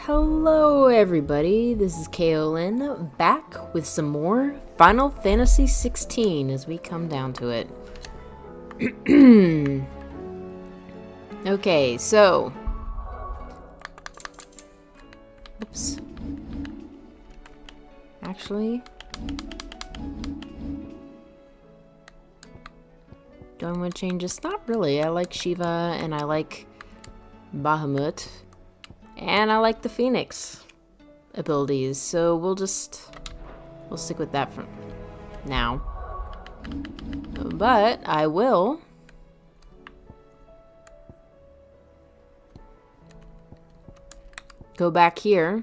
Hello everybody, this is Lynn, back with some more Final Fantasy XVI as we come down to it. Okay, so... Oops. Actually... Do I want to change this? Not really. I like Shiva and I like Bahamut. And I like the Phoenix abilities, so we'll stick with that for now. But I will go back here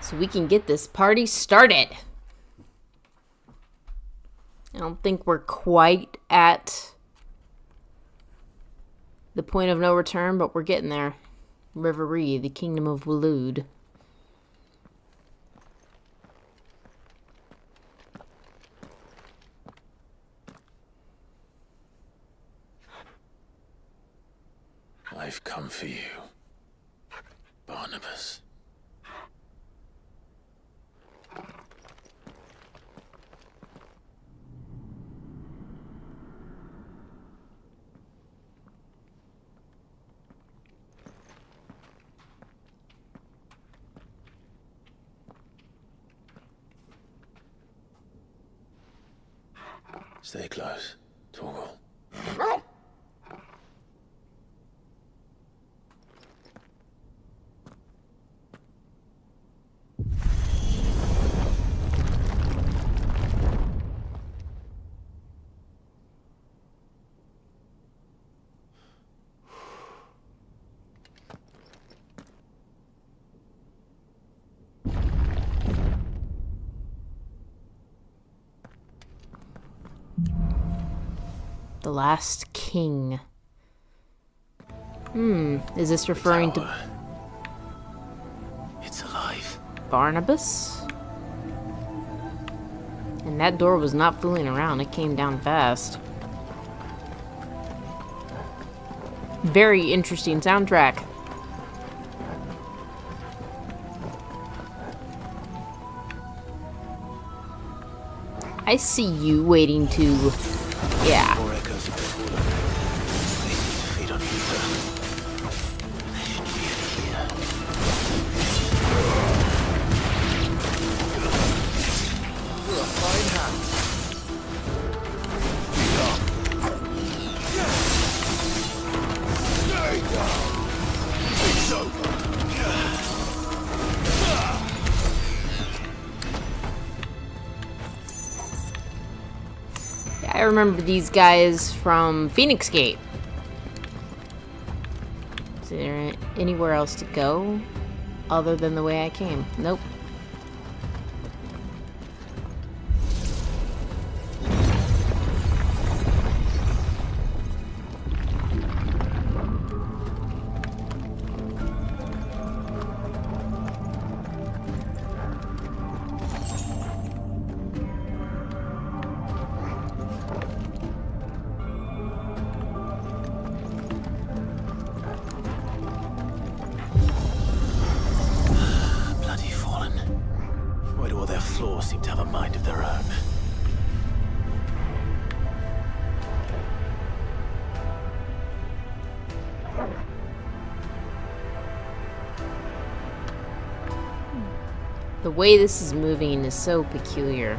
so we can get this party started. I don't think we're quite at the point of no return, but we're getting there. Reverie, the kingdom of Waloed. I've come for you, Barnabas. Stay close, Trogal. The last king. Is this referring to It's alive. Barnabas? And that door was not fooling around, it came down fast. Very interesting soundtrack. I see you waiting to... Yeah. I remember these guys from Phoenix Gate. Is there anywhere else to go other than the way I came? Nope. Seem to have a mind of their own. The way this is moving is so peculiar.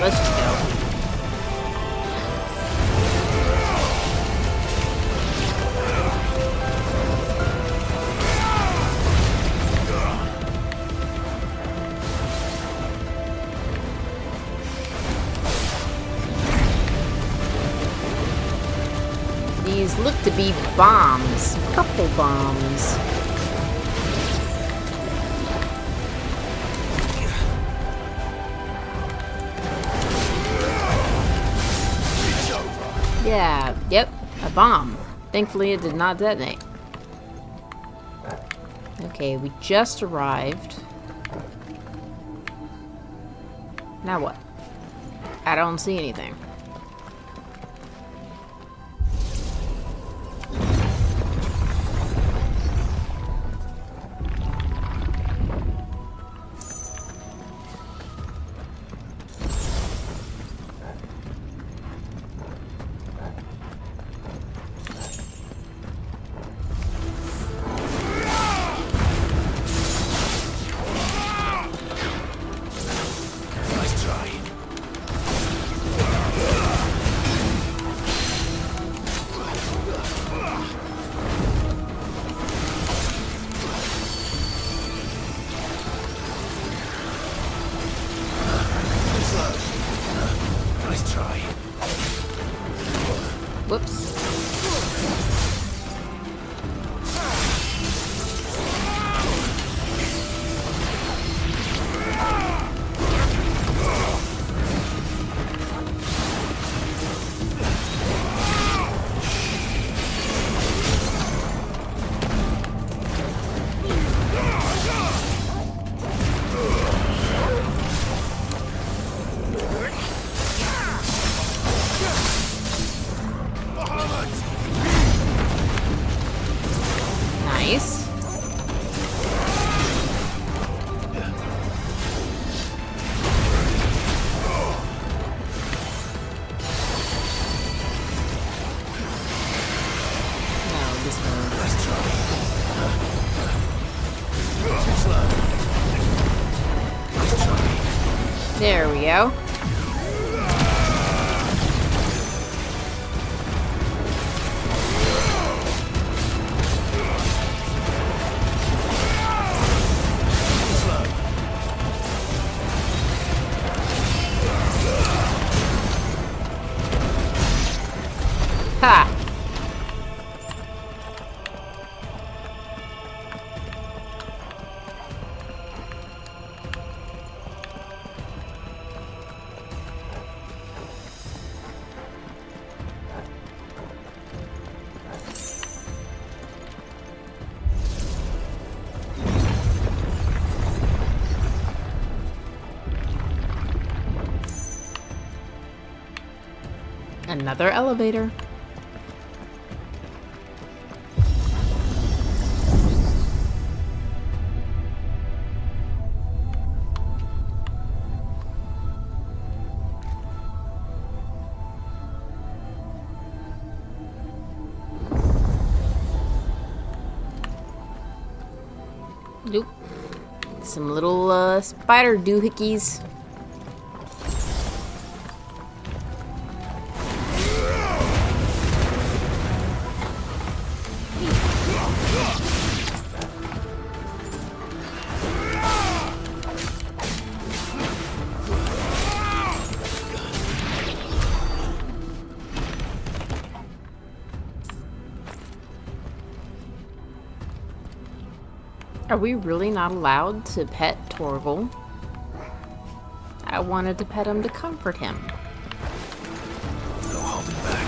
Let's just go. These look to be bombs, purple bombs. Yeah, yep, a bomb. Thankfully it did not detonate. Okay, we just arrived. Now what? I don't see anything. Whoops. Nice. No, this one. There we go. Ha! Another elevator. Nope. Some little spider doohickeys. Are we really not allowed to pet Trogal? I wanted to pet him to comfort him. No holding back.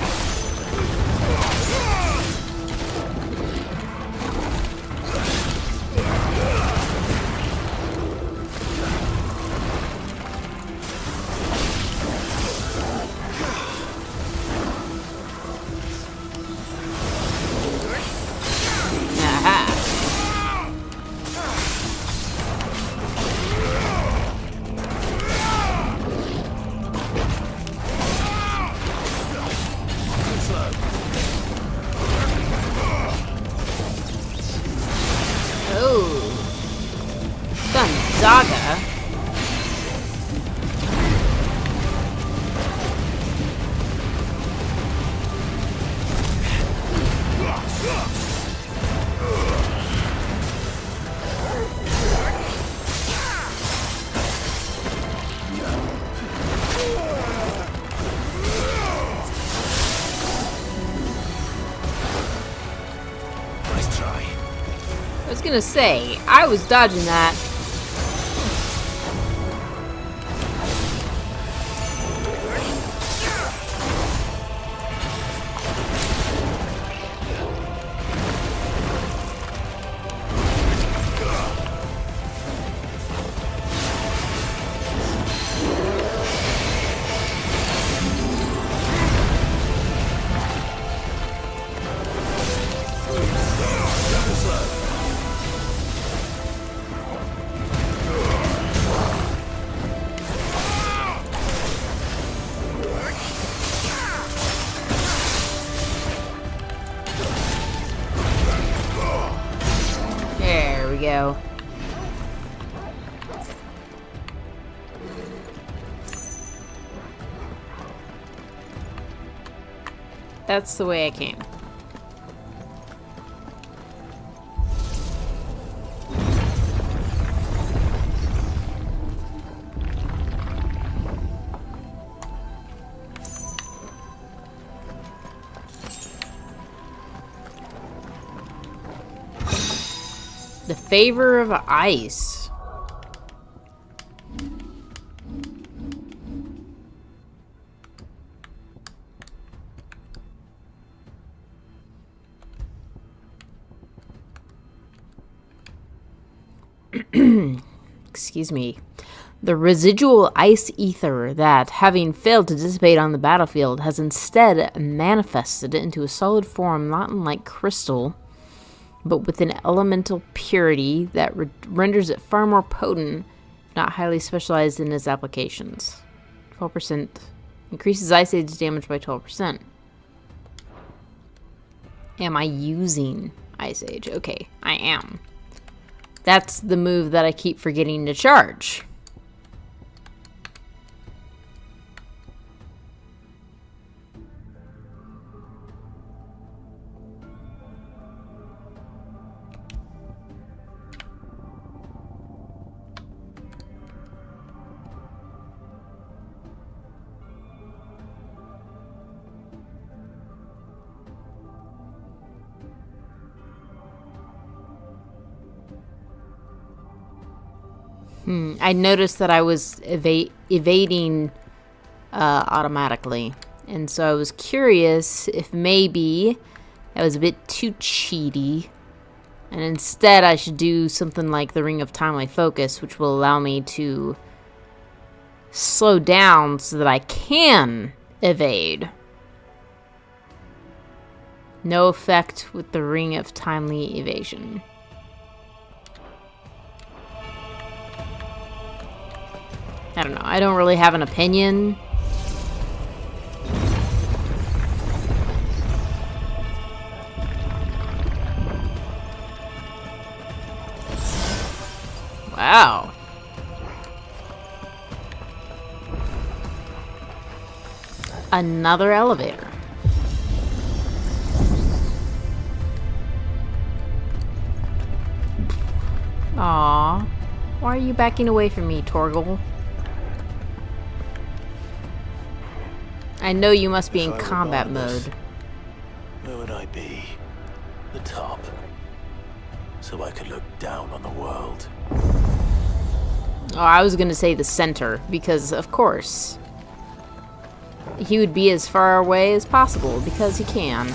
Aha! Gonzaga. Nice try. I was gonna say, I was dodging that. go. That's the way I came. The favor of ice. Excuse me. The residual ice ether that, having failed to dissipate on the battlefield, has instead manifested into a solid form not unlike crystal, but with an elemental purity that renders it far more potent, if not highly specialized in its applications. 12%. Increases Ice Age damage by 12%. Am I using Ice Age? Okay, I am. That's the move that I keep forgetting to charge. I noticed that I was evading automatically. And so I was curious if maybe that was a bit too cheaty. And instead I should do something like the Ring of Timely Focus, which will allow me to slow down so that I can evade. No effect with the Ring of Timely Evasion. I don't know. I don't really have an opinion. Wow. Another elevator. Aww. Why are you backing away from me, Trogal? I know you must be in combat mode. Where would I be? The top. So I could look down on the world. Oh, I was gonna say the center, because of course he would be as far away as possible, because he can.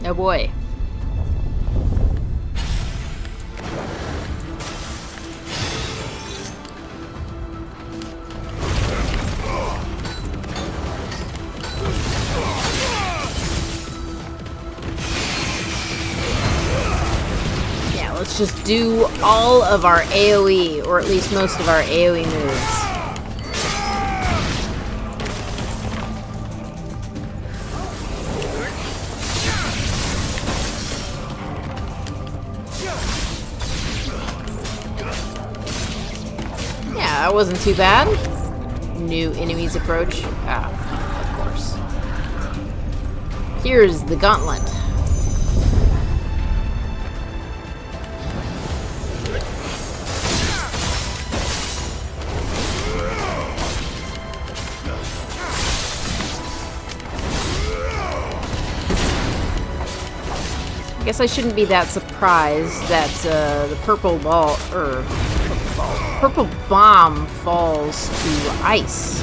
Oh boy. Yeah, let's just do all of our AoE, or at least most of our AoE moves. That wasn't too bad. New enemies approach. Ah, of course. Here's the gauntlet. I guess I shouldn't be that surprised that the purple ball, or Purple bomb falls to ice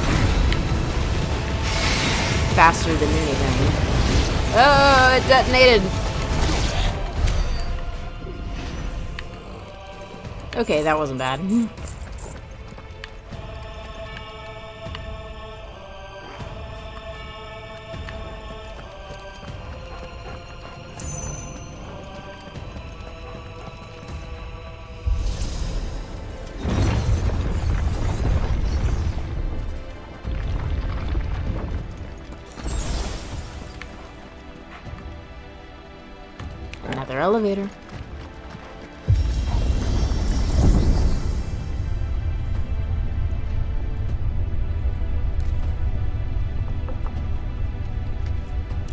faster than anything. Oh, it detonated. Okay, that wasn't bad. Another elevator.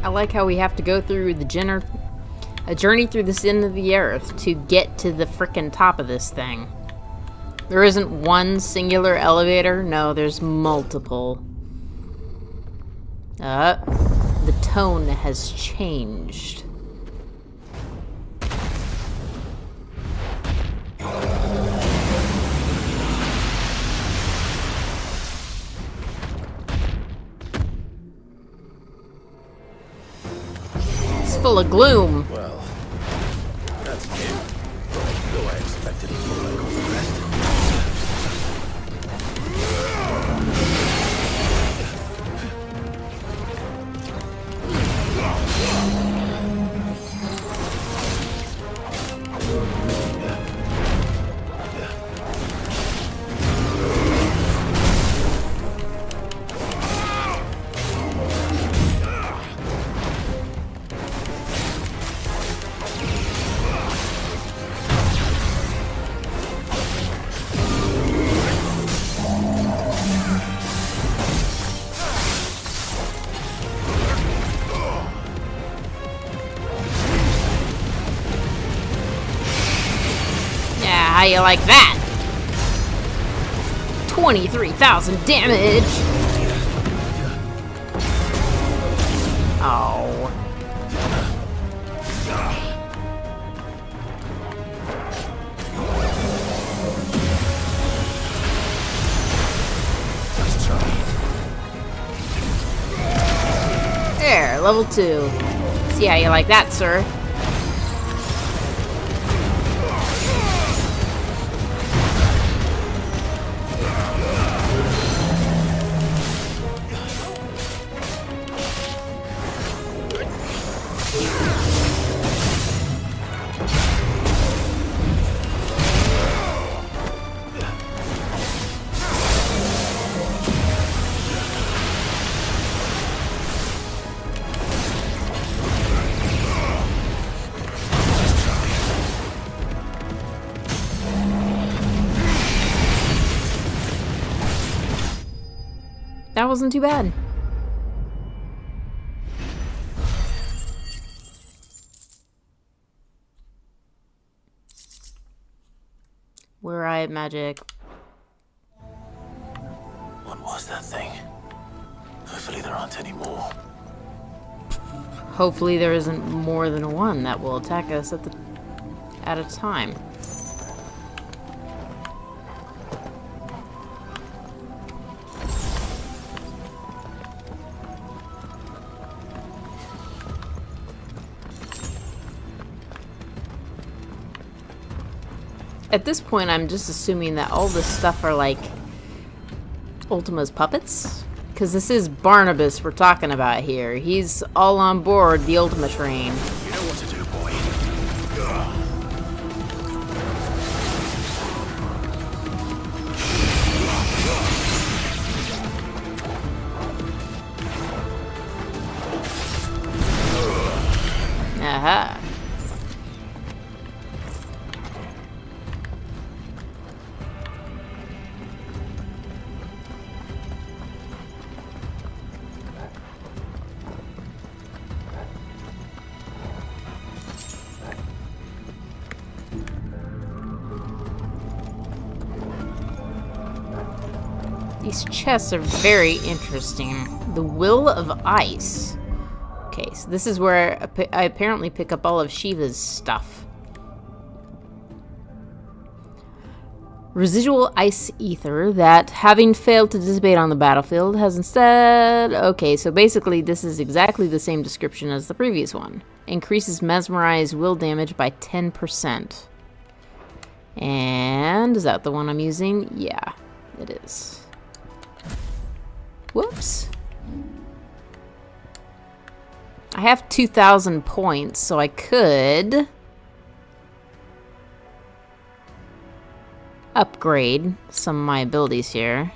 I like how we have to go through the a journey through the end of the earth to get to the frickin' top of this thing. There isn't one singular elevator. No, there's multiple. The tone has changed. It's full of gloom. Well, that's new. Though I expected it to look like all the rest. How you like that? 23,000 damage. Oh. There, level 2. See how you like that, sir. That wasn't too bad. Where I magic. What was that thing? Hopefully there aren't any more. Hopefully there isn't more than one that will attack us at a time. At this point, I'm just assuming that all this stuff are like Ultima's puppets. Because this is Barnabas we're talking about here. He's all on board the Ultima train. You know what to do, boy. Aha. These chests are very interesting. The Will of Ice. Okay, so this is where I apparently pick up all of Shiva's stuff. Residual ice ether that, having failed to dissipate on the battlefield, has instead... Okay, so basically this is exactly the same description as the previous one. Increases mesmerized will damage by 10%. And is that the one I'm using? Yeah, it is. Whoops. I have 2,000 points, so I could upgrade some of my abilities here.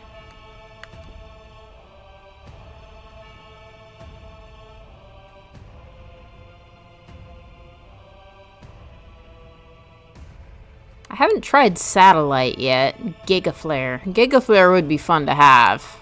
I haven't tried Satellite yet. Gigaflare. Gigaflare would be fun to have.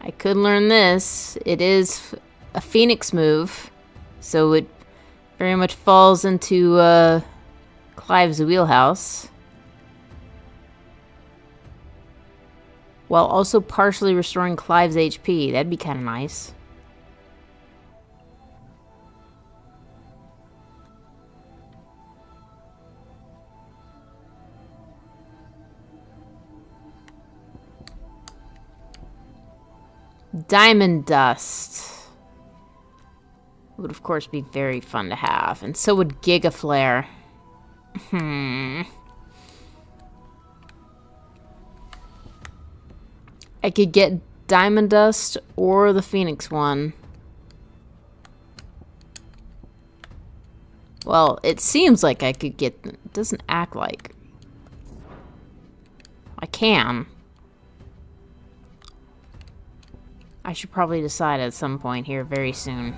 I could learn this. It is a Phoenix move, so it very much falls into Clive's wheelhouse. While also partially restoring Clive's HP. That'd be kind of nice. Diamond Dust would of course be very fun to have, and so would Gigaflare. I could get Diamond Dust or the Phoenix one. Well, it seems like I could get... It doesn't act like... I can. I should probably decide at some point here very soon.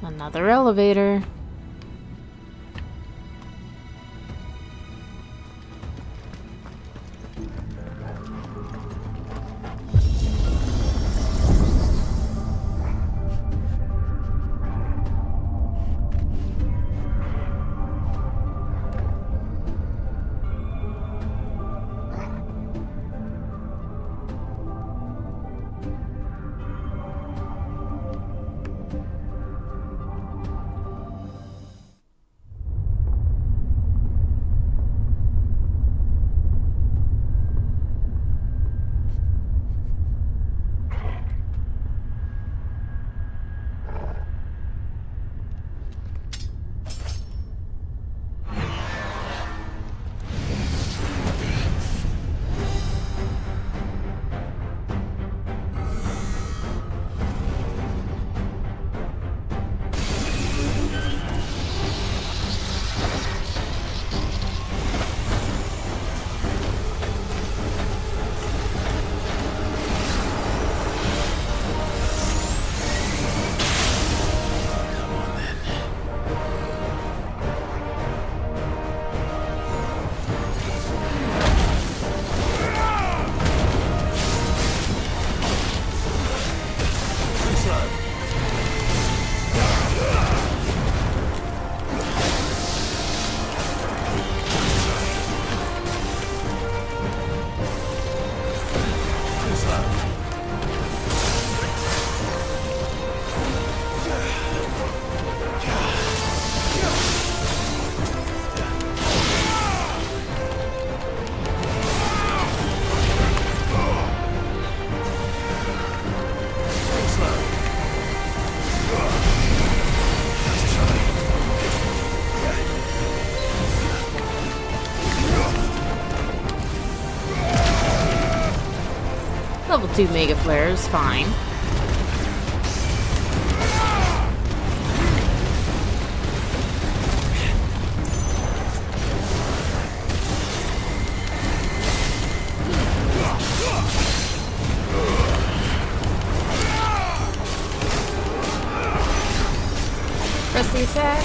Another elevator. Level 2 Mega Flare is fine. Press the attack.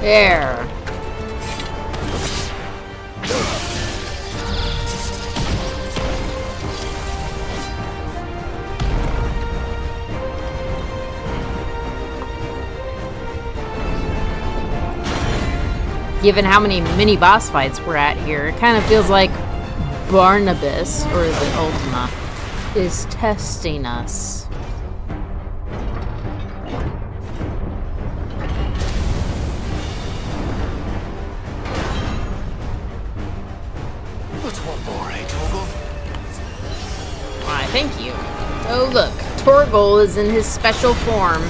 There. Given how many mini boss fights we're at here, it kind of feels like Barnabas, or is it Ultima, is testing us. What's one more, eh, Trogal? Why, thank you. Oh look, Trogal is in his special form.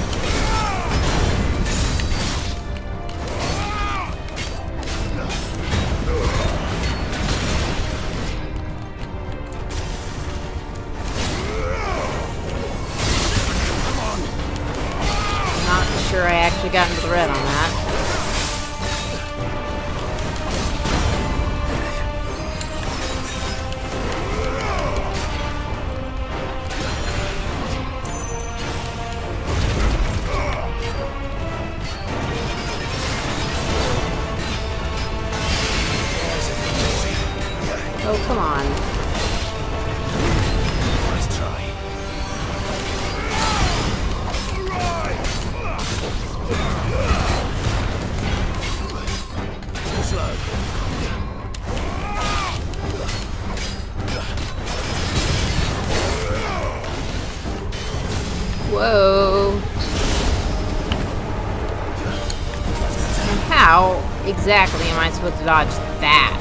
Sure, I actually got into the red on that. Oh, come on. Let's try. Whoa. And how exactly am I supposed to dodge that?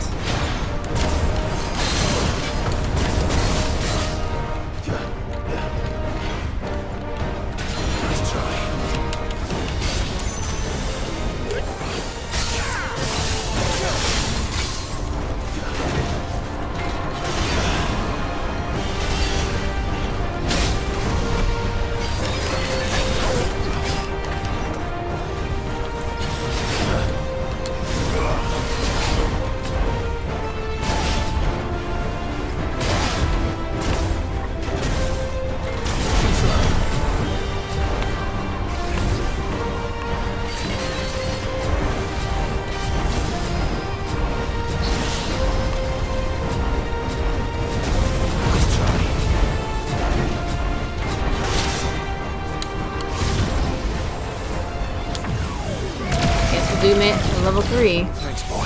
Doom it at level 3. Thanks, boy.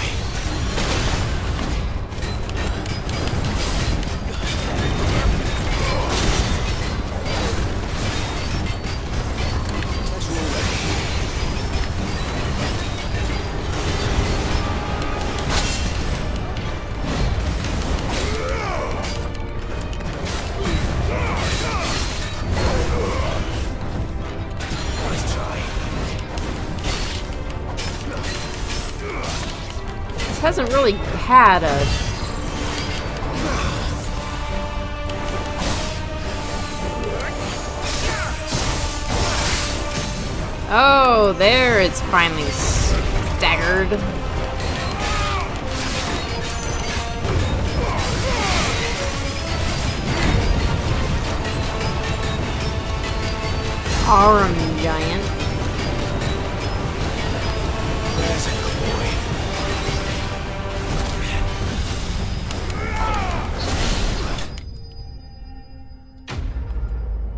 Hasn't really had a oh, there it's finally staggered. Arm giant.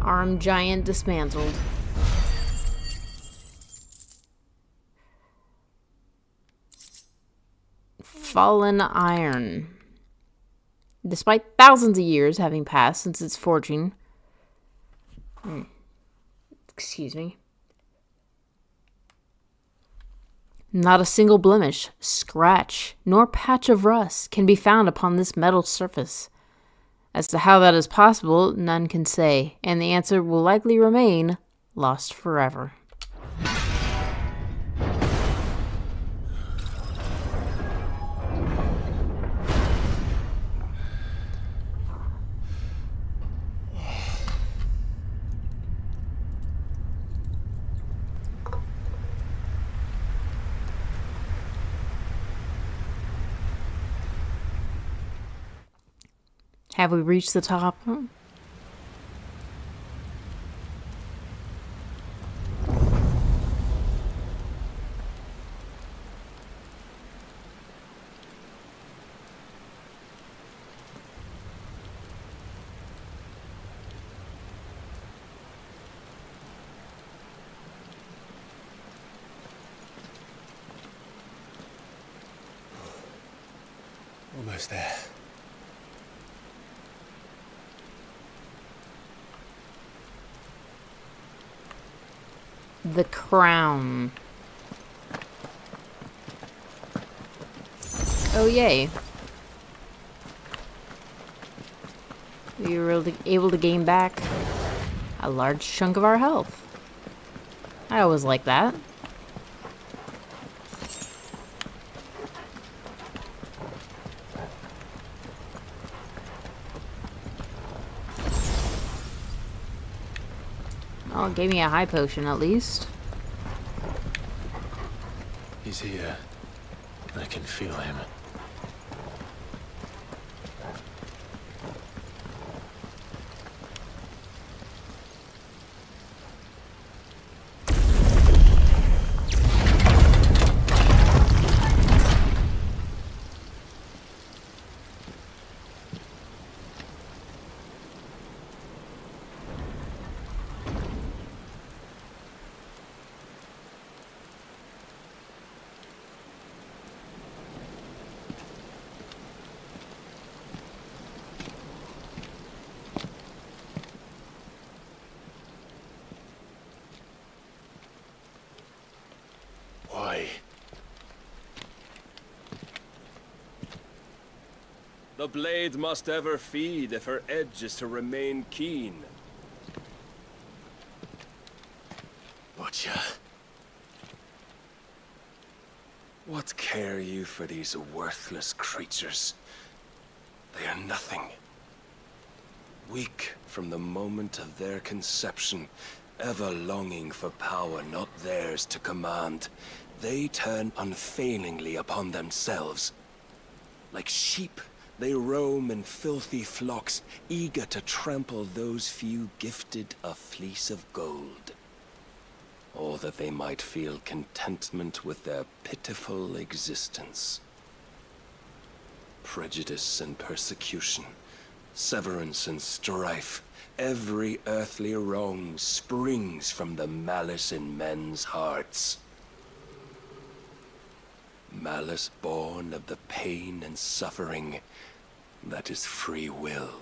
Arm giant dismantled. Fallen iron. Despite thousands of years having passed since its forging. Excuse me. Not a single blemish, scratch, nor patch of rust can be found upon this metal surface. As to how that is possible, none can say, and the answer will likely remain lost forever. Have we reached the top? Almost there. The crown. Oh, yay. We were able to gain back a large chunk of our health. I always like that. Oh, it gave me a high potion at least. He's here. I can feel him. Why? The blade must ever feed if her edge is to remain keen. Butcher. What care you for these worthless creatures? They are nothing. Weak from the moment of their conception, ever longing for power not theirs to command, they turn unfailingly upon themselves. Like sheep, they roam in filthy flocks, eager to trample those few gifted a fleece of gold. Or that they might feel contentment with their pitiful existence. Prejudice and persecution, severance and strife, every earthly wrong springs from the malice in men's hearts. Malice born of the pain and suffering that is free will.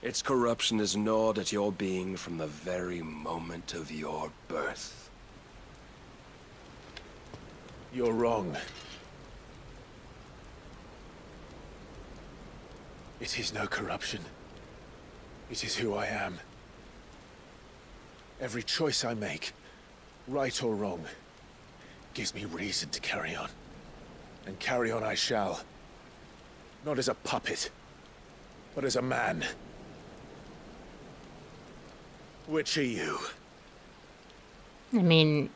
Its corruption is gnawed at your being from the very moment of your birth. You're wrong. It is no corruption. It is who I am. Every choice I make, right or wrong, gives me reason to carry on. And carry on I shall. Not as a puppet, but as a man. Which are you? I mean,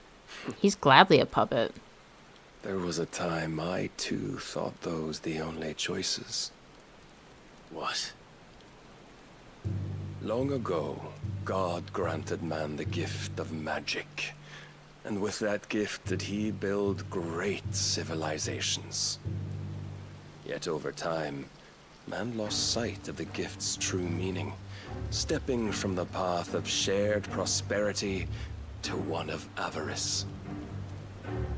he's gladly a puppet. There was a time I too thought those the only choices. What? Long ago, God granted man the gift of magic. And with that gift did he build great civilizations. Yet over time, man lost sight of the gift's true meaning, stepping from the path of shared prosperity to one of avarice.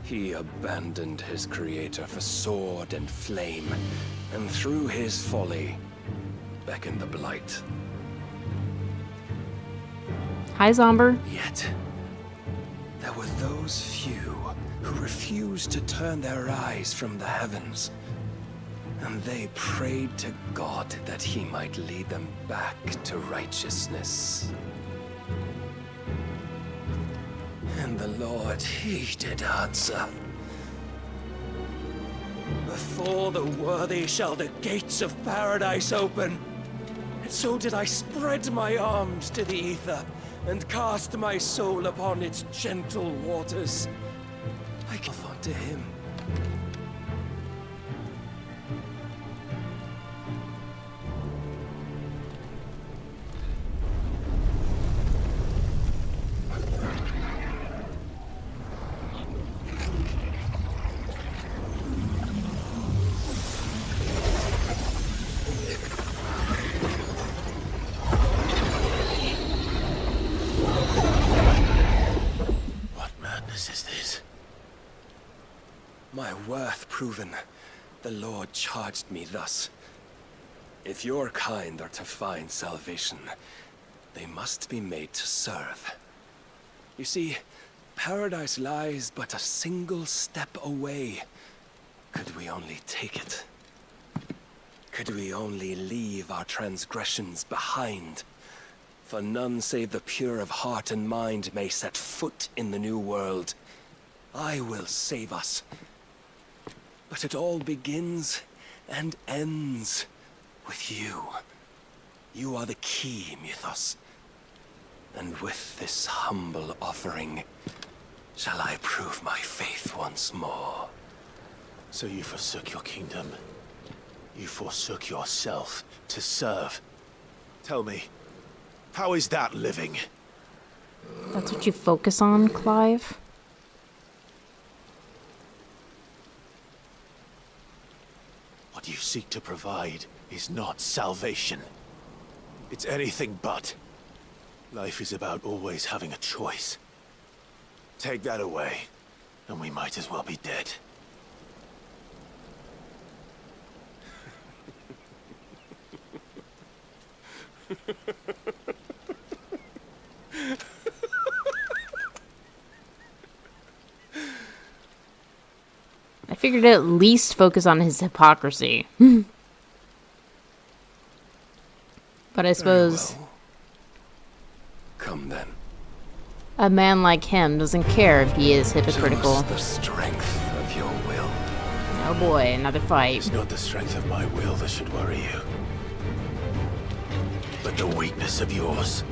He abandoned his creator for sword and flame, and through his folly, beckoned the blight. Hi, Zomber. Yet, there were those few who refused to turn their eyes from the heavens, and they prayed to God that he might lead them back to righteousness. And the Lord, he did answer. Before the worthy shall the gates of paradise open. And so did I spread my arms to the ether, and cast my soul upon its gentle waters. I give unto him. My worth proven, the Lord charged me thus. If your kind are to find salvation, they must be made to serve. You see, paradise lies but a single step away. Could we only take it? Could we only leave our transgressions behind? For none save the pure of heart and mind may set foot in the new world. I will save us. But it all begins and ends with you. You are the key, Mythos. And with this humble offering, shall I prove my faith once more. So you forsook your kingdom. You forsook yourself to serve. Tell me, how is that living? That's what you focus on, Clive? What you seek to provide is not salvation. It's anything but. Life is about always having a choice. Take that away, and we might as well be dead. I figured at least focus on his hypocrisy. But I suppose Very well. Come then. a man like him doesn't care if he is hypocritical. Choose the strength of your will. Oh boy, another fight. It's not the strength of my will that should worry you, but the weakness of yours.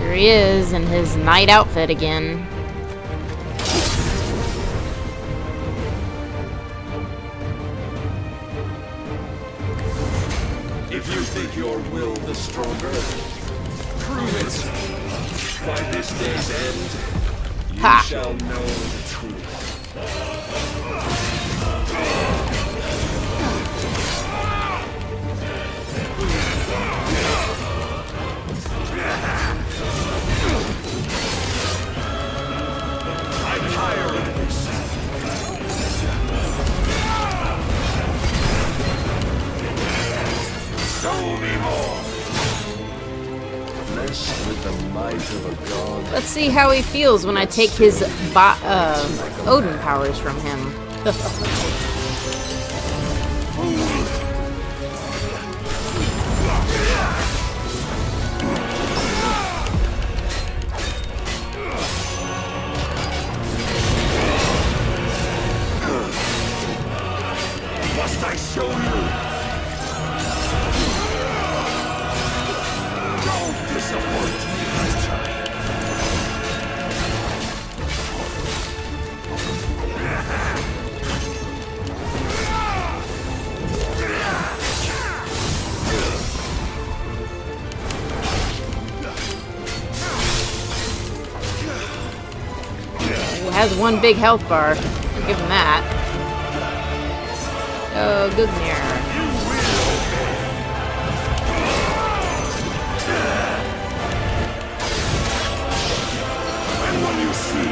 Here he is in his knight outfit again. If you think your will the stronger, prove it. By this day's end, you Ha. shall know the truth. I'm tired of this. Show me more. Blessed with the might of a god. Let's see how he feels when I take his Odin powers from him. Must I show you? Don't disappoint me this time. He has one big health bar. I'll give him that. Oh, good mirror. And when you see,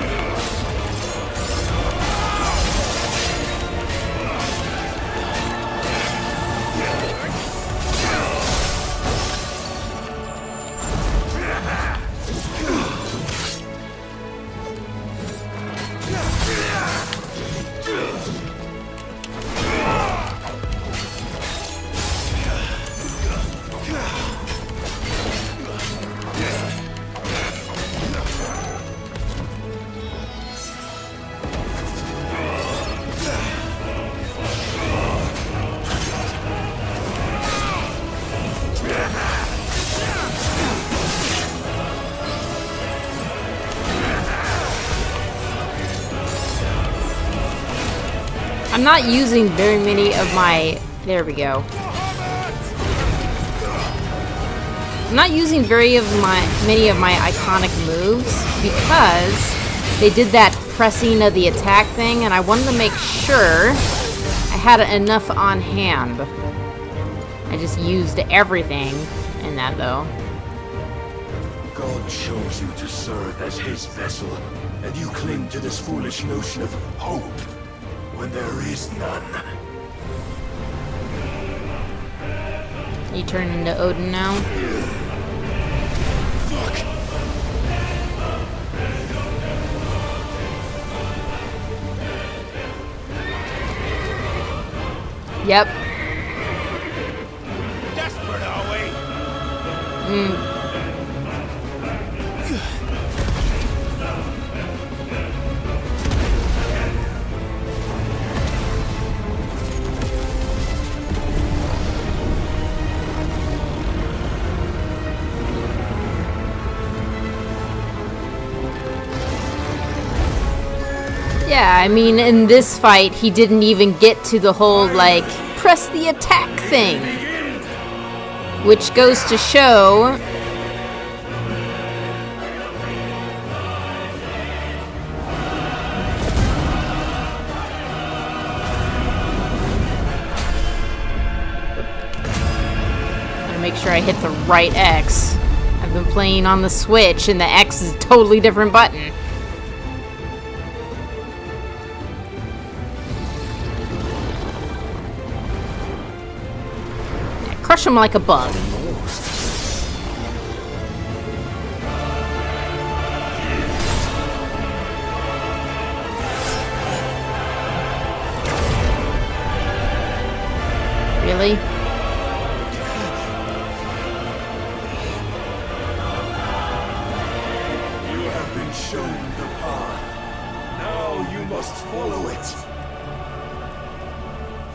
I'm not using very many of my... There we go. I'm not using many of my iconic moves because they did that pressing of the attack thing, and I wanted to make sure I had enough on hand. I just used everything in that, though. God God chose you to serve as his vessel, and you cling to this foolish notion of hope when there is none. You turn into Odin now? Fuck! Yep. Desperate, are we? Yeah, I mean, in this fight, he didn't even get to the whole, like, press the attack thing. Which goes to show... Gotta make sure I hit the right X. I've been playing on the Switch, and the X is a totally different button. Crush him like a bug. Really? You have been shown the path. Now you must follow it.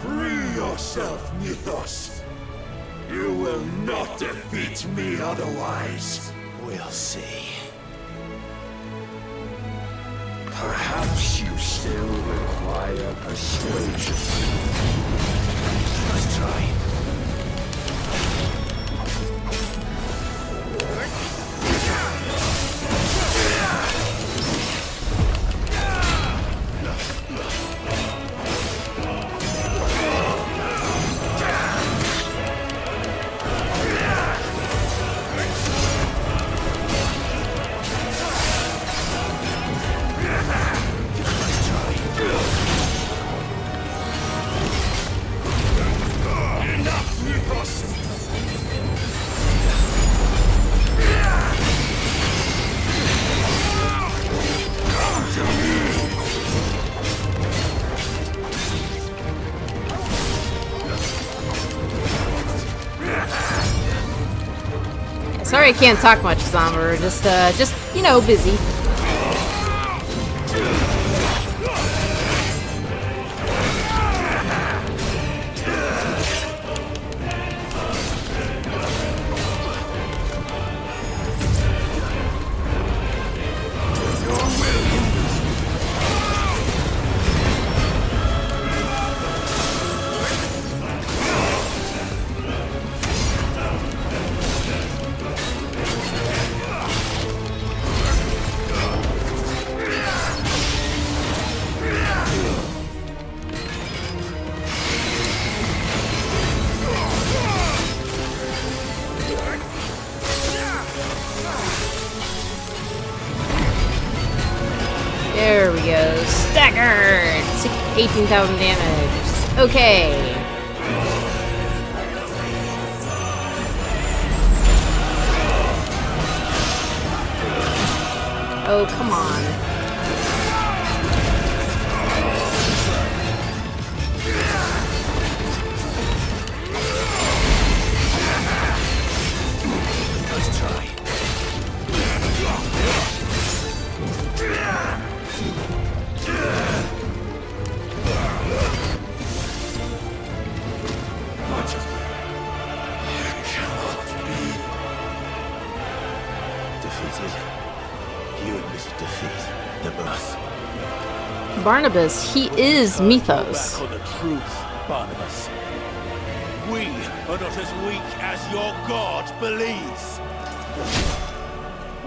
Free yourself, Mythos. You will not defeat me otherwise. We'll see. Perhaps you still require persuasion. Let's try. Sorry I can't talk much, Zomber. Just, you know, busy. There we go. Staggered! 18,000 damage. Okay. Oh, come on. Let's try. You admitted defeat, the birth. Barnabas, he is Mythos. Back on the truth, Barnabas. We are not as weak as your god believes.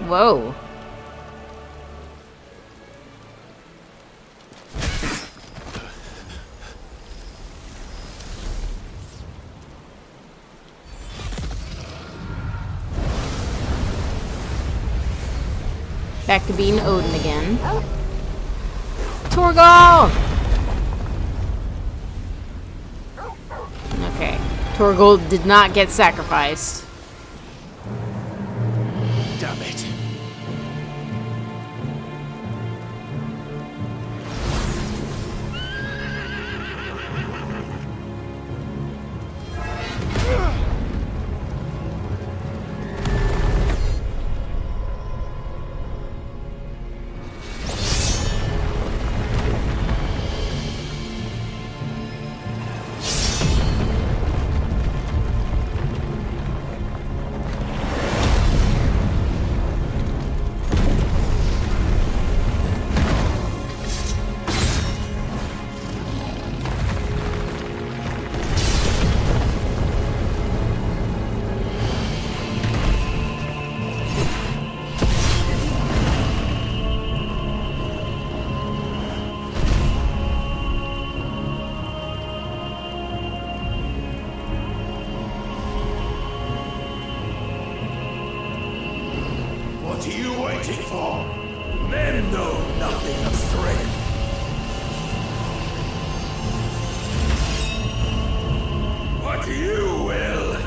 Whoa. Back to being Odin again. Trogal! Okay. Trogal did not get sacrificed. Damn it. What are you waiting for? Men know nothing of strength. What you will.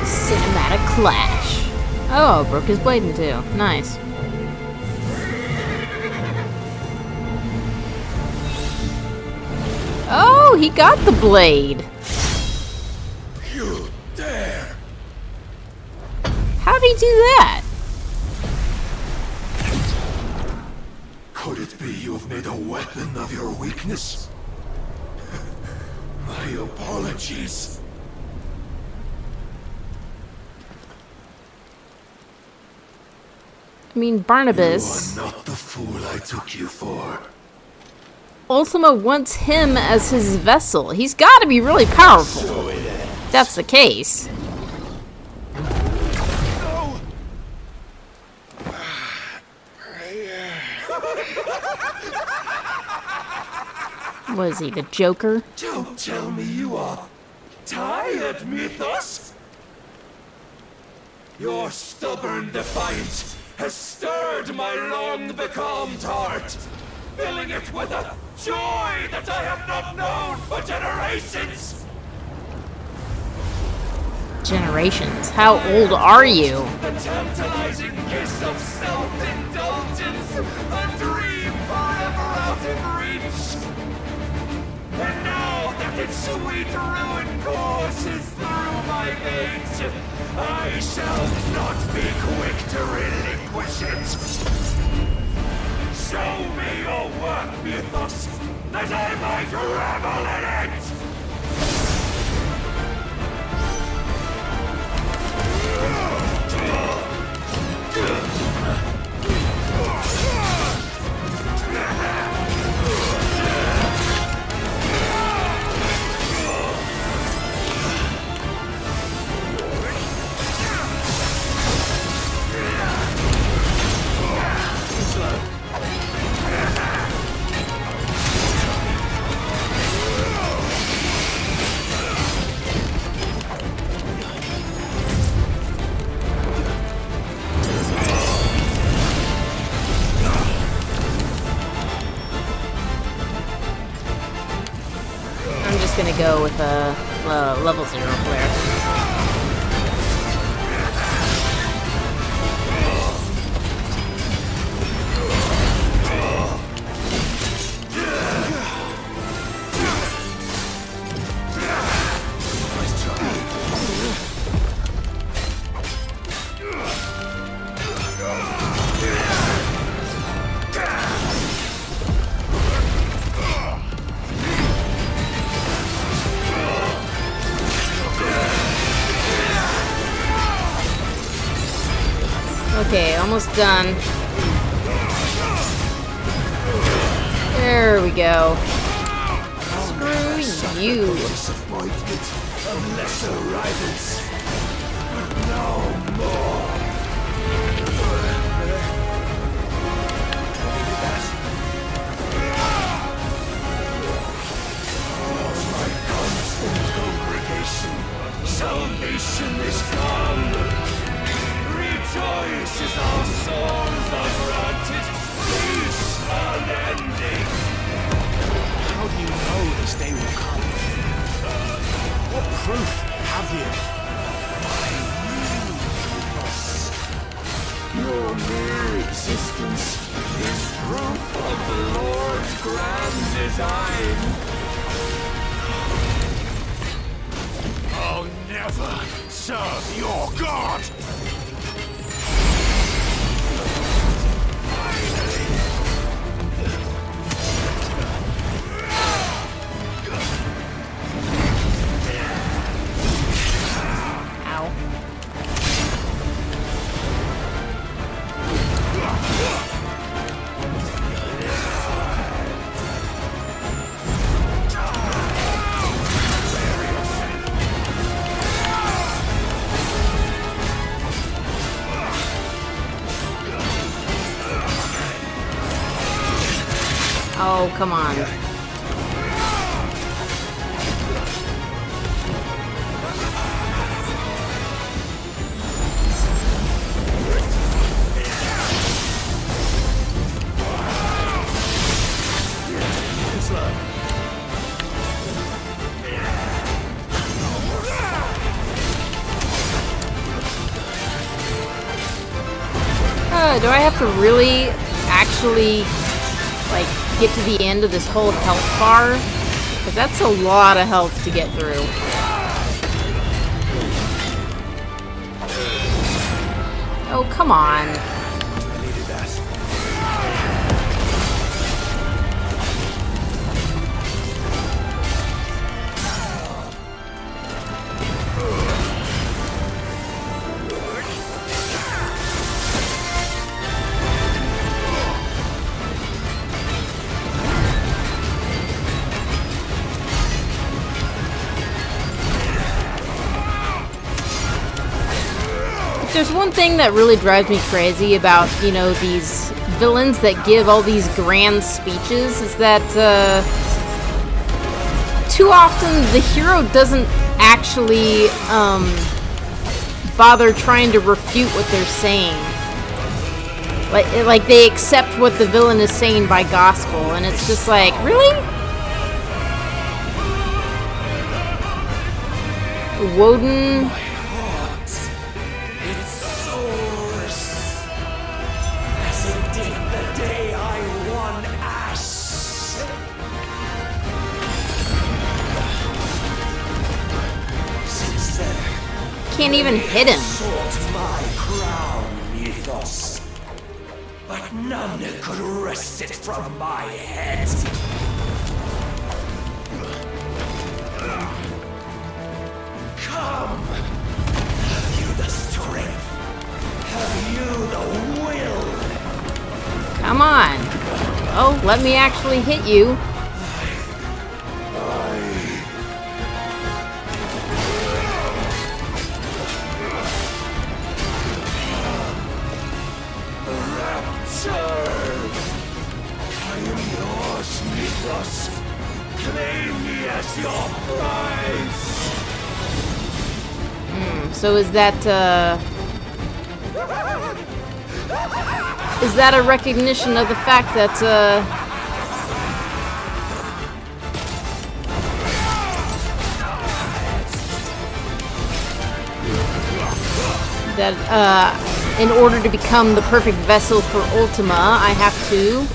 Cinematic clash. Oh, broke his blade in two. Nice. Oh, he got the blade. You dare! How'd he do that? Could it be you have made a weapon of your weakness? My apologies. I mean, Barnabas. You are not the fool I took you for. Ultima wants him as his vessel. He's got to be really powerful. So it ends. If that's the case. No! Was he the Joker? Don't tell me you are tired, Mythos. Your stubborn defiance has stirred my long-becalmed heart, filling it with a joy that I have not known for generations. Generations. How old are you? The tantalizing kiss of self-indulgence, a dream forever out of reach. And now that its sweet ruin courses through my veins, I shall not be quick to relinquish it. Show me your work, Mythos, that I might revel in it! I'm just gonna go with a level 0 flare. Okay, almost done. There we we go. Screw you. Disappointment of lesser rivals. But no more. My constant congregation, salvation is come. Rejoice as our souls are granted peace unending. How do you know this day will come? What proof have you? Your mere existence is proof of the Lord's grand design. I'll never serve your god! Ow. Oh, come on. Do I have to really actually like get to the end of this whole health bar? Because that's a lot of health to get through. Oh, come on. There's one thing that really drives me crazy about, you know, these villains that give all these grand speeches is that too often the hero doesn't actually bother trying to refute what they're saying. Like they accept what the villain is saying by gospel, and it's just like, really? Odin. Can't even hit him. Sought my crown, ethos, but none could wrest it from my head. Come, have you the strength? Have you the will? Come on. Oh, let me actually hit you. So is that a recognition of the fact that in order to become the perfect vessel for Ultima, I have to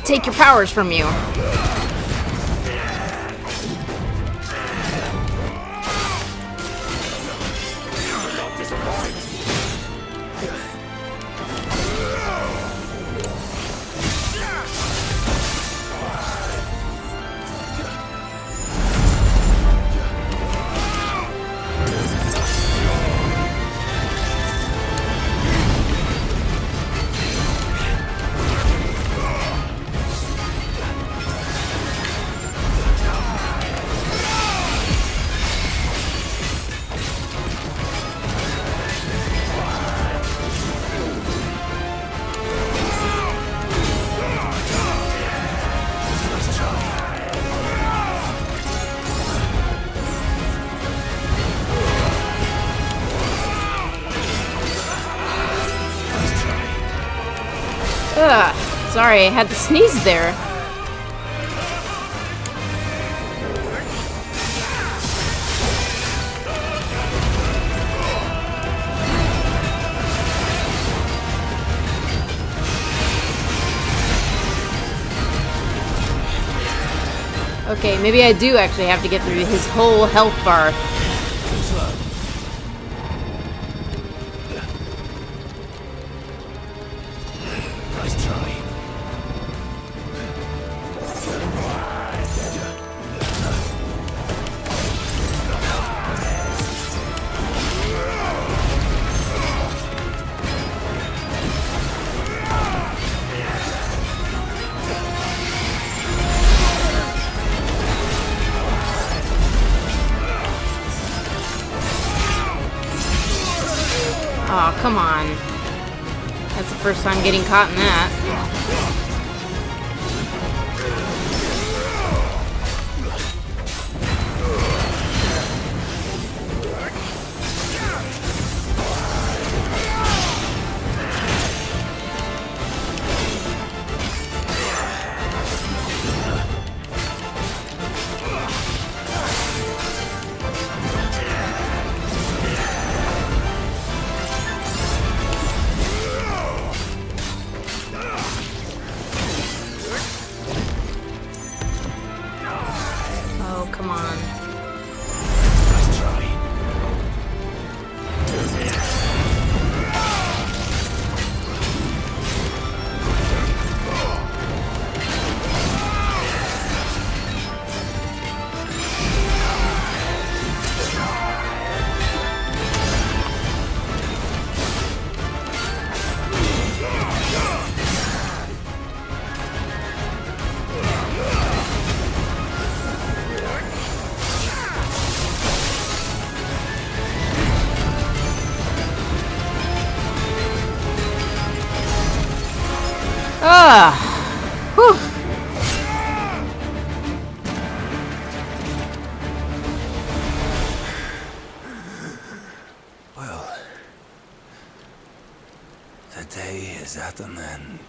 take your powers from you? Sorry, I had to sneeze there. Okay, maybe I do actually have to get through his whole health bar. Nice try. Oh, come on. That's the first time getting caught in that. Oh, come on. Nice try. Ah! Whew! Well, the day is at an end.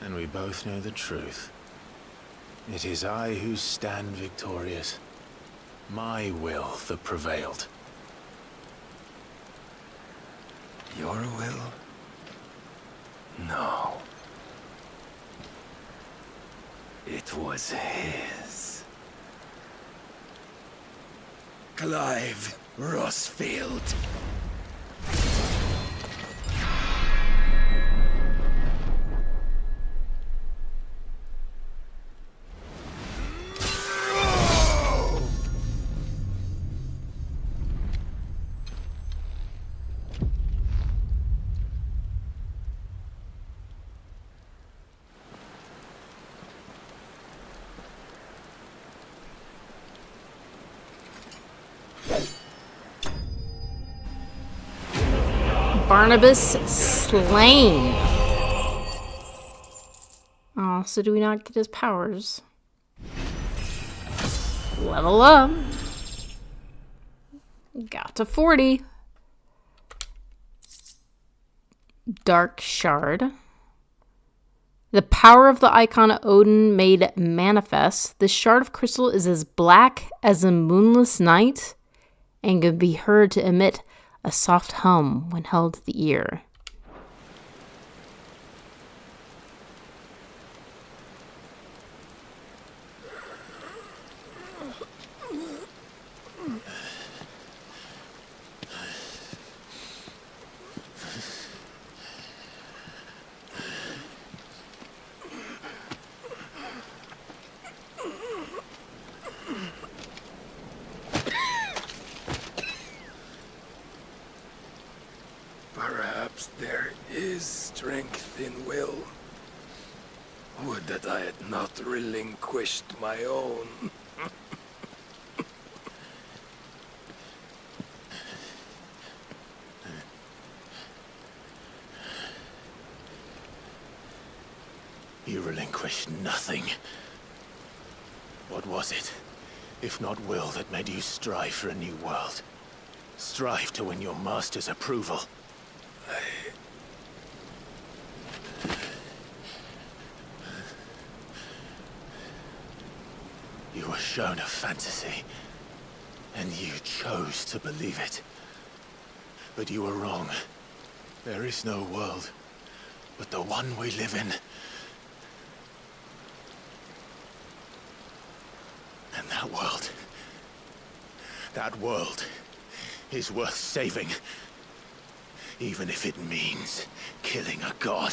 And we both know the truth. It is I who stand victorious. My will that prevailed. Your will? No. It was his. Clive Rossfield. Barnabas slain. Oh, so do we not get his powers? Level up. Got to 40. Dark Shard. The power of the icon Odin made manifest. This shard of crystal is as black as a moonless night and can be heard to emit a soft hum when held to the ear. Perhaps there is strength in will. Would that I had not relinquished my own. You relinquished nothing. What was it, if not will, that made you strive for a new world? Strive to win your master's approval? were shown a fantasy, and you chose to believe it. But you were wrong. There is no world but the one we live in. And that world is worth saving, even if it means killing a god.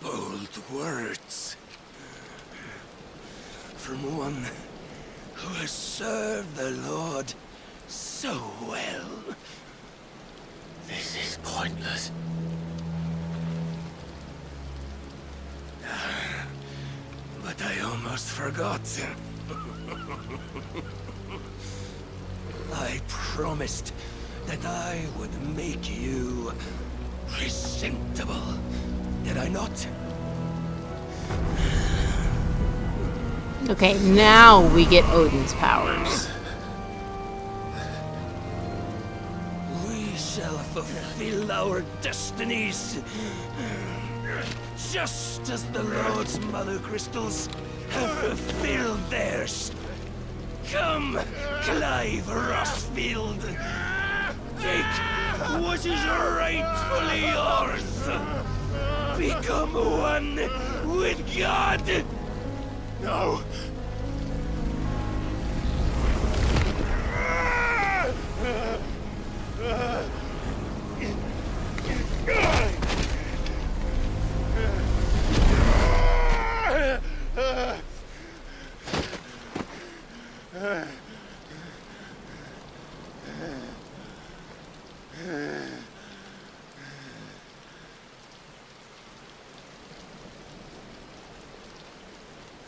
Bold words. From one who has served the Lord so well. This is pointless. But I almost forgot. I promised that I would make you presentable. Did I not? Okay, now we get Odin's powers. We shall fulfill our destinies. Just as the Lord's Mothercrystals have fulfilled theirs. Come, Clive Rossfield. Take what is rightfully yours. Become one with God. No!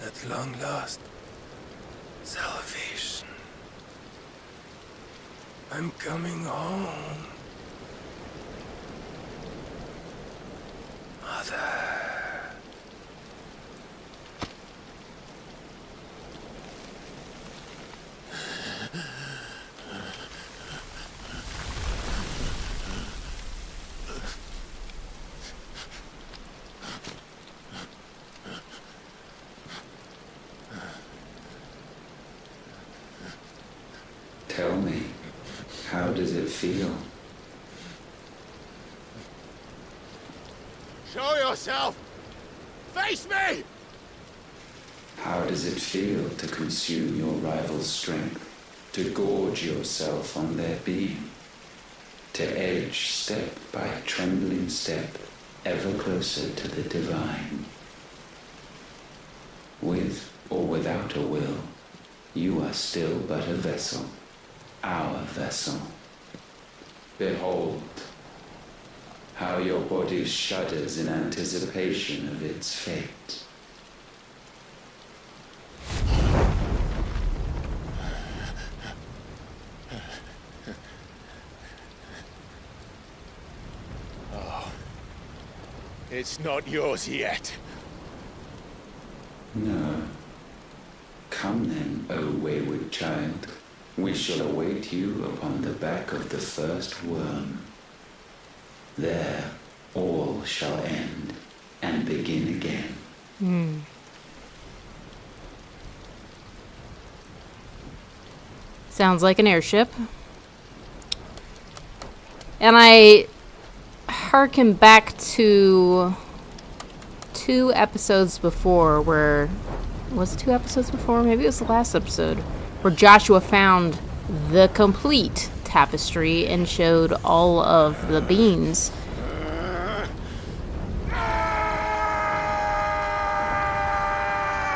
At long last, salvation. I'm coming home. Mother. Tell me, how does it feel? Show yourself! Face me! How does it feel to consume your rival's strength, to gorge yourself on their being, to edge step by trembling step ever closer to the divine? With or without a will, you are still but a vessel, our vessel. Behold, how your body shudders in anticipation of its fate. It's not yours yet. No. Come then, O wayward child. We shall await you upon the back of the first worm. There, all shall end and begin again. Sounds like an airship. And I harken back to 2 episodes before where... Was it 2 episodes before? Maybe it was the last episode. Where Joshua found the complete tapestry and showed all of the beans.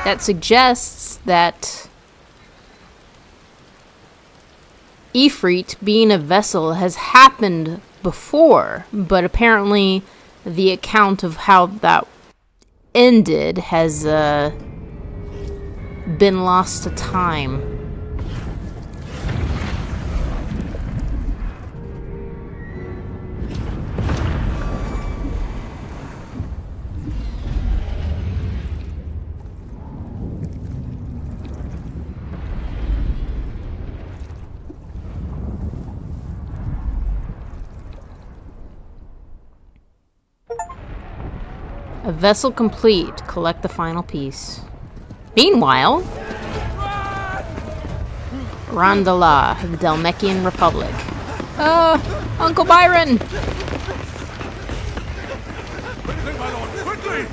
That suggests that Ifrit being a vessel has happened before, but apparently the account of how that ended has been lost to time. A vessel complete. Collect the final piece. Meanwhile, Rondala, the Dalmekian Republic. Uncle Byron! Quickly, my lord, quickly!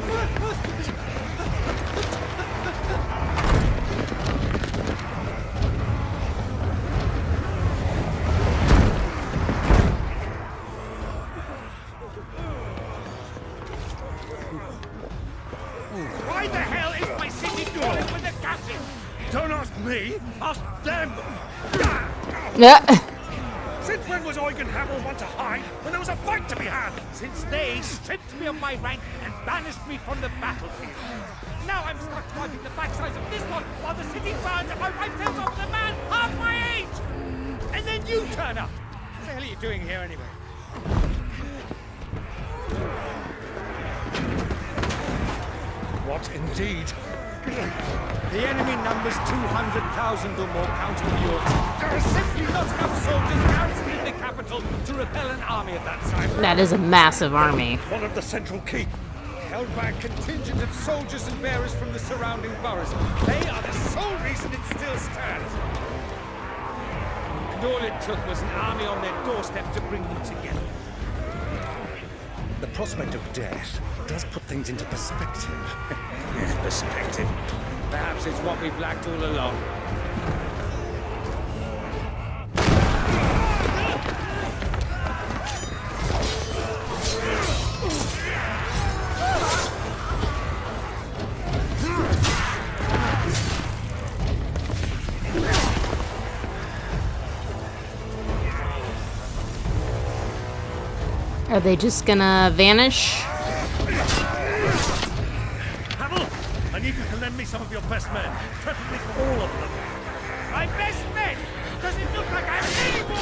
Why the hell is my city doing with the captain? Don't ask me, ask them! Since when was Eugen Hamel one to hide when there was a fight to be had? Since they stripped me of my rank and banished me from the battlefield. Now I'm stuck driving the backsides of this one while the city burns and my wife tells off the man half my age! And then you turn up! What the hell are you doing here anyway? What indeed? The enemy numbers 200,000 or more, counting yours. There are simply not enough soldiers garrisoning the capital to repel an army of that size. That is a massive army. One of the central keep, held by a contingent of soldiers and bearers from the surrounding boroughs. They are the sole reason it still stands. And all it took was an army on their doorstep to bring them together. The prospect of death does put things into perspective. Perspective. Perhaps it's what we've lacked all along. Are they just gonna vanish? Hamel, I need you to lend me some of your best men, preferably all of them. My best men? Does it look like I have any more?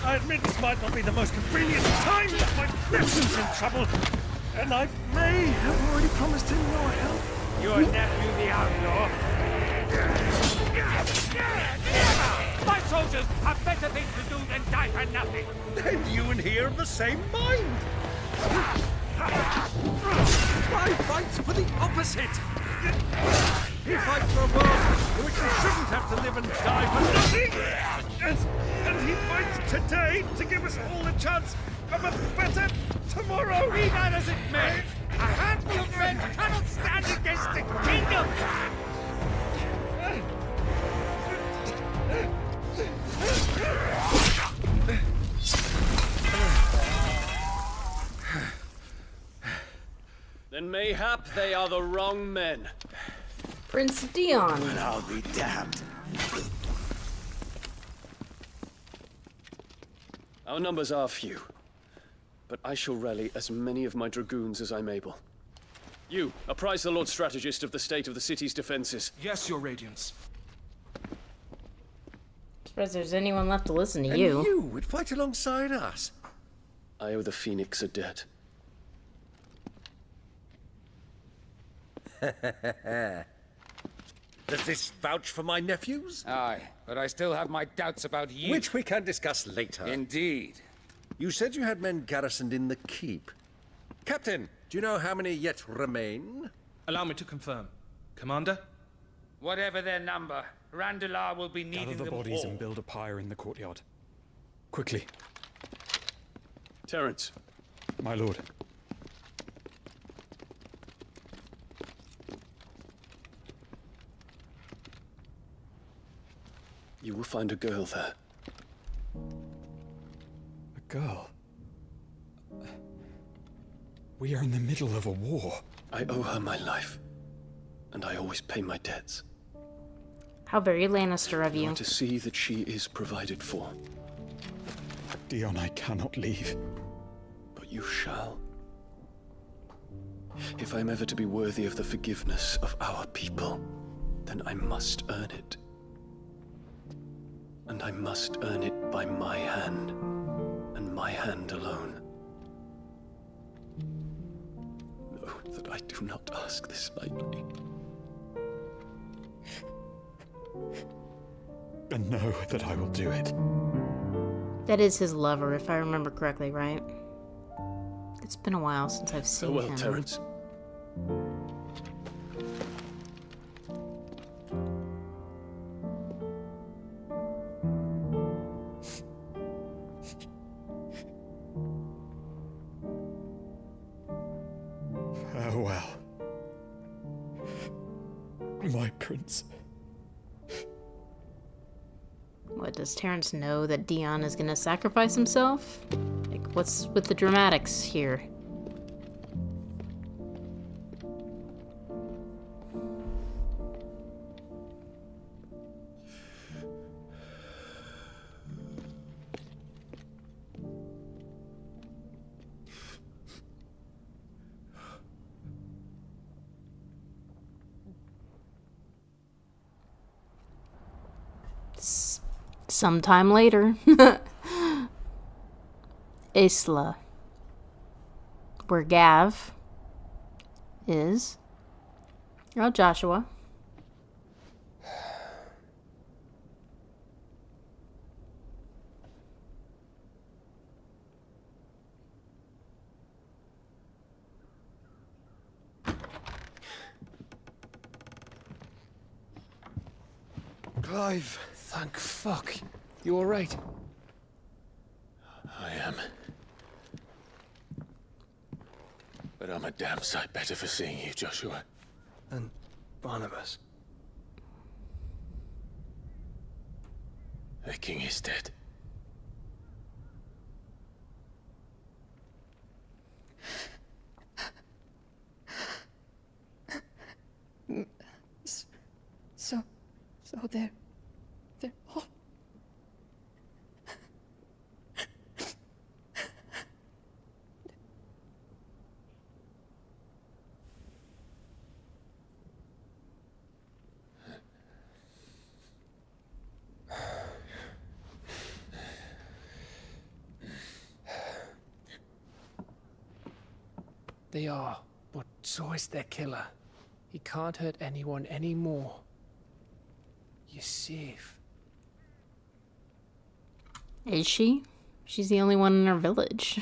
I admit this might not be the most convenient time, but my nephew's in trouble, and I may have already promised him your help. Your nephew, the outlaw? My soldiers have better things to do than die for nothing. Then you and he are of the same mind. I fight for the opposite. He fights for a world in which we shouldn't have to live and die for nothing. And he fights today to give us all a chance of a better tomorrow. Be that as it may, a handful of men cannot stand against the kingdom. Then mayhap they are the wrong men. Prince Dion. I'll be damned. Our numbers are few, but I shall rally as many of my dragoons as I'm able. You, apprise the Lord Strategist of the state of the city's defenses. Yes, Your Radiance. Suppose there's anyone left to listen to And you. you would fight alongside us. I owe the Phoenix a debt. Does this vouch for my nephews? Aye, but I still have my doubts about you. Which we can discuss later. Indeed. You said you had men garrisoned in the keep. Captain, do you know how many yet remain? Allow me to confirm. Commander? Whatever their number, Randalar will be needing Gather the them bodies all. and build a pyre in the courtyard. Quickly, Terence, my lord. you will find a girl there. A girl. We are in the middle of a war. I owe her my life, and I always pay my debts. How very Lannister of You you. are to see that she is provided for, Dion, I cannot leave. but you shall. If I'm ever to be worthy of the forgiveness of our people, then I must earn it. And I must earn it by my hand, and my hand alone. Know that I do not ask this lightly. And know that I will do it. That is his lover, if I remember correctly, right? It's been a while since I've seen Farewell, him. Terence. Farewell. My prince. What, does Terence know that Dion is gonna sacrifice himself? Like, what's with the dramatics here? Sometime later. Isla. Where Gav is. Oh, Joshua. Clive! Thank fuck. You alright? I am. But I'm a damn sight better for seeing you, Joshua. And Barnabas? The king is dead. So they're all... They are, but so is their killer. He can't hurt anyone anymore. You're safe. Is she? She's the only one in our village.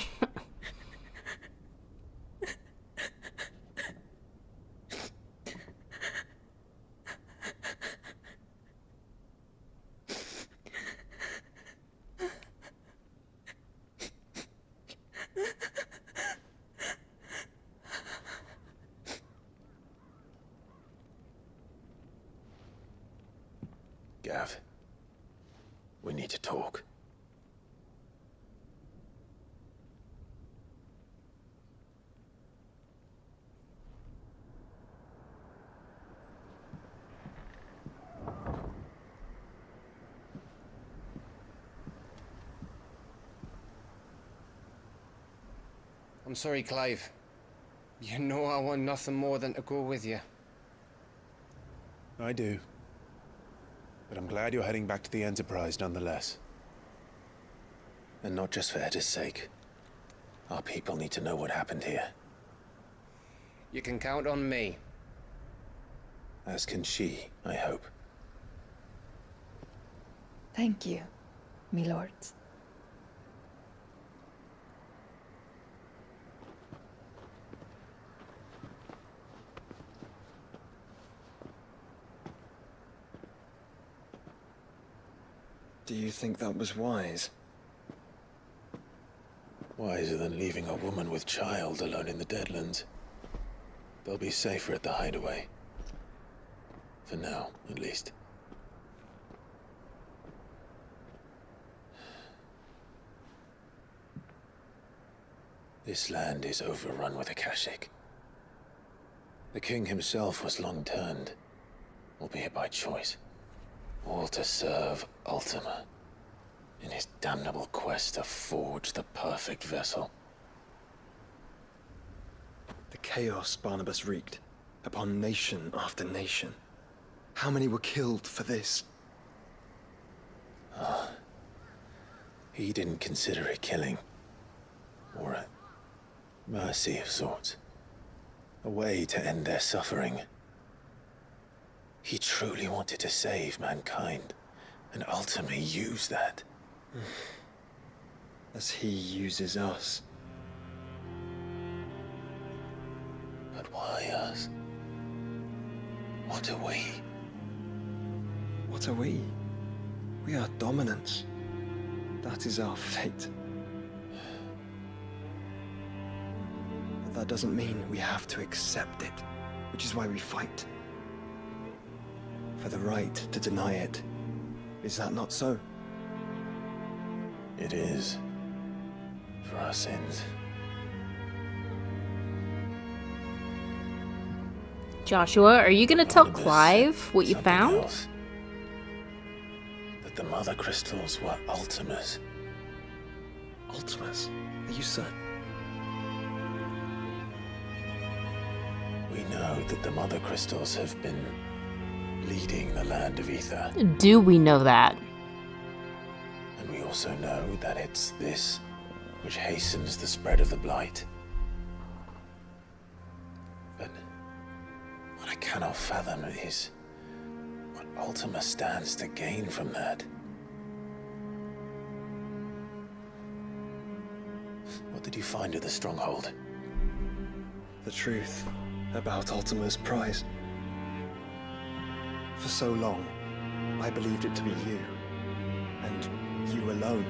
Gav, we need to talk. I'm sorry, Clive. You know I want nothing more than to go with you. I do. But I'm glad you're heading back to the Enterprise nonetheless. And not just for Etta's sake. Our people need to know what happened here. You can count on me. As can she, I hope. Thank you, me lords. Do you think that was wise? Wiser than leaving a woman with child alone in the Deadlands. They'll be safer at the hideaway. For now, at least. This land is overrun with akashic. The king himself was long turned, albeit by choice. All to serve Ultima, in his damnable quest to forge the perfect vessel. The chaos Barnabas wreaked upon nation after nation. How many were killed for this? He didn't consider it killing. Or a mercy of sorts. A way to end their suffering. He truly wanted to save mankind, and ultimately use that. As he uses us. But why us? What are we? What are we? We are dominance. That is our fate. But that doesn't mean we have to accept it, which is why we fight. For the right to deny it. Is that not so? It is. For our sins. Joshua, are you gonna tell Or this, Clive what you something found? else. That the Mothercrystals were Ultimas. Ultimas? Are you certain? We know that the Mothercrystals have been leading the land of Ether. Do we know that? And we also know that it's this which hastens the spread of the blight. But what I cannot fathom is what Ultima stands to gain from that. What did you find at the stronghold? The truth about Ultima's prize. For so long, I believed it to be you, and you alone.